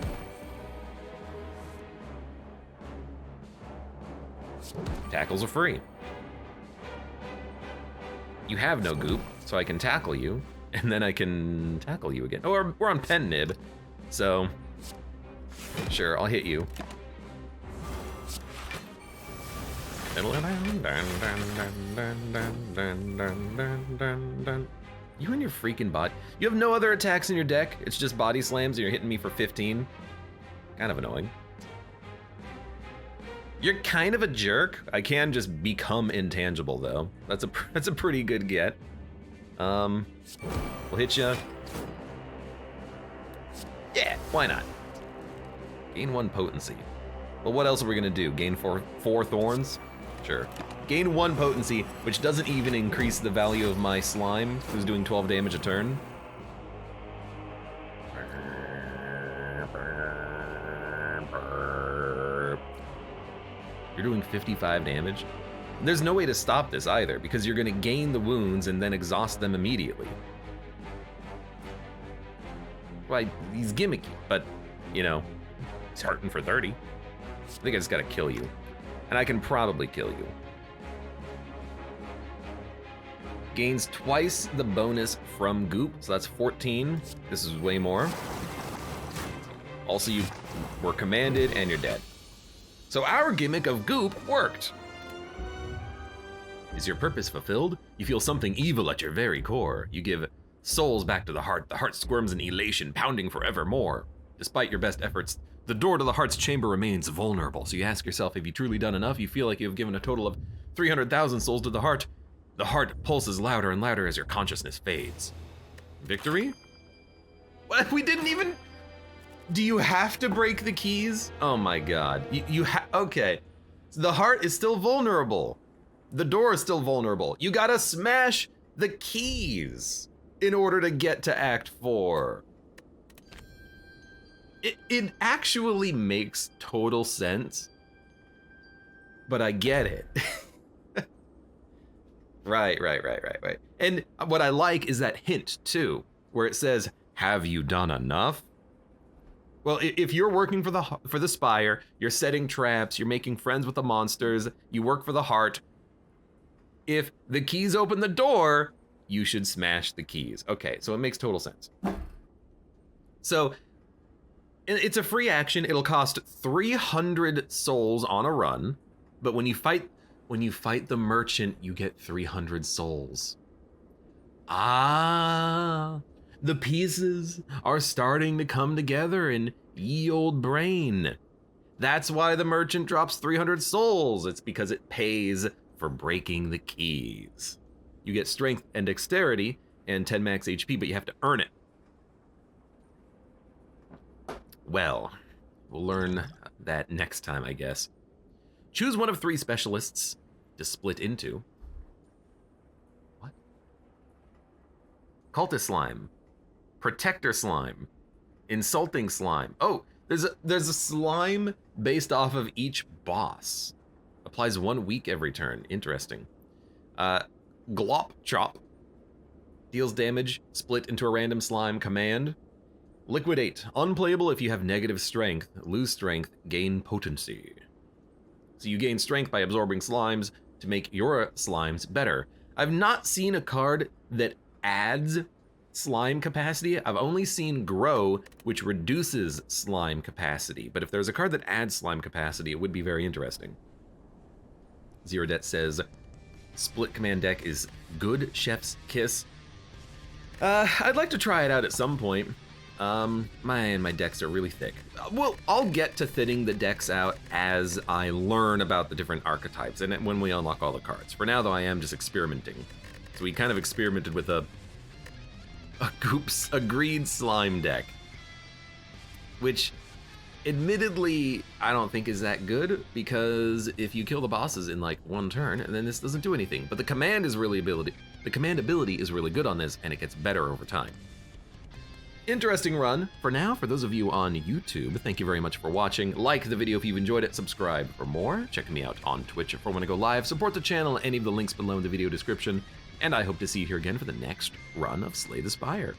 Tackles are free. You have no goop, so I can tackle you, and then I can tackle you again. Oh, we're on pen nib, so sure, I'll hit you. You and your freaking bot. You have no other attacks in your deck. It's just body slams and you're hitting me for 15. Kind of annoying. You're kind of a jerk. I can just become intangible though. That's a pretty good get. We'll hit you. Yeah, Why not? Gain 1 potency. Well, what else are we gonna do? Gain four thorns? Sure. Gain 1 potency, which doesn't even increase the value of my slime, who's doing 12 damage a turn. You're doing 55 damage. There's no way to stop this either, because you're gonna gain the wounds and then exhaust them immediately. Well, he's gimmicky, but, you know, he's hurting for 30. I think I just gotta kill you. And I can probably kill you. Gains twice the bonus from goop, so that's 14. This is way more. Also, you were commanded and you're dead. So our gimmick of goop worked. Is your purpose fulfilled? You feel something evil at your very core. You give souls back to the heart. The heart squirms in elation, pounding forevermore. Despite your best efforts, the door to the heart's chamber remains vulnerable. So you ask yourself, have you truly done enough? You feel like you've given a total of 300,000 souls to the heart. The heart pulses louder and louder as your consciousness fades. Victory? What? We didn't even... Do you have to break the keys? Oh my god. Okay. The heart is still vulnerable. The door is still vulnerable. You gotta smash the keys in order to get to Act 4. It actually makes total sense, but I get it. Right. And what I like is that hint too, where it says, have you done enough? Well, if you're working for the Spire, you're setting traps, you're making friends with the monsters, you work for the heart. If the keys open the door, you should smash the keys. Okay, so it makes total sense. So it's a free action. It'll cost 300 souls on a run, but when you fight the merchant, you get 300 souls. Ah. The pieces are starting to come together in ye old brain. That's why the merchant drops 300 souls. It's because it pays for breaking the keys. You get strength and dexterity and 10 max HP, but you have to earn it. Well, we'll learn that next time, I guess. Choose one of 3 specialists to split into. What? Cultist slime. Protector slime, insulting slime. Oh, there's a slime based off of each boss. Applies 1 week every turn. Interesting. Glop chop. Deals damage, split into a random slime command. Liquidate. Unplayable if you have negative strength. Lose strength, gain potency. So you gain strength by absorbing slimes to make your slimes better. I've not seen a card that adds slime capacity. I've only seen grow, which reduces slime capacity. But if there's a card that adds slime capacity, it would be very interesting. Zerodet says, split command deck is good, chef's kiss. I'd like to try it out at some point. My decks are really thick. Well, I'll get to thinning the decks out as I learn about the different archetypes and when we unlock all the cards. For now, though, I am just experimenting. So we kind of experimented with a Goop's Agreed slime deck, which admittedly I don't think is that good, because if you kill the bosses in like 1 turn, then this doesn't do anything. But the command ability is really good on this, and it gets better over time. Interesting run. For now, for those of you on YouTube, thank you very much for watching. Like the video if you've enjoyed it, subscribe for more. Check me out on Twitch if I want to go live. Support the channel, any of the links below in the video description. And I hope to see you here again for the next run of Slay the Spire.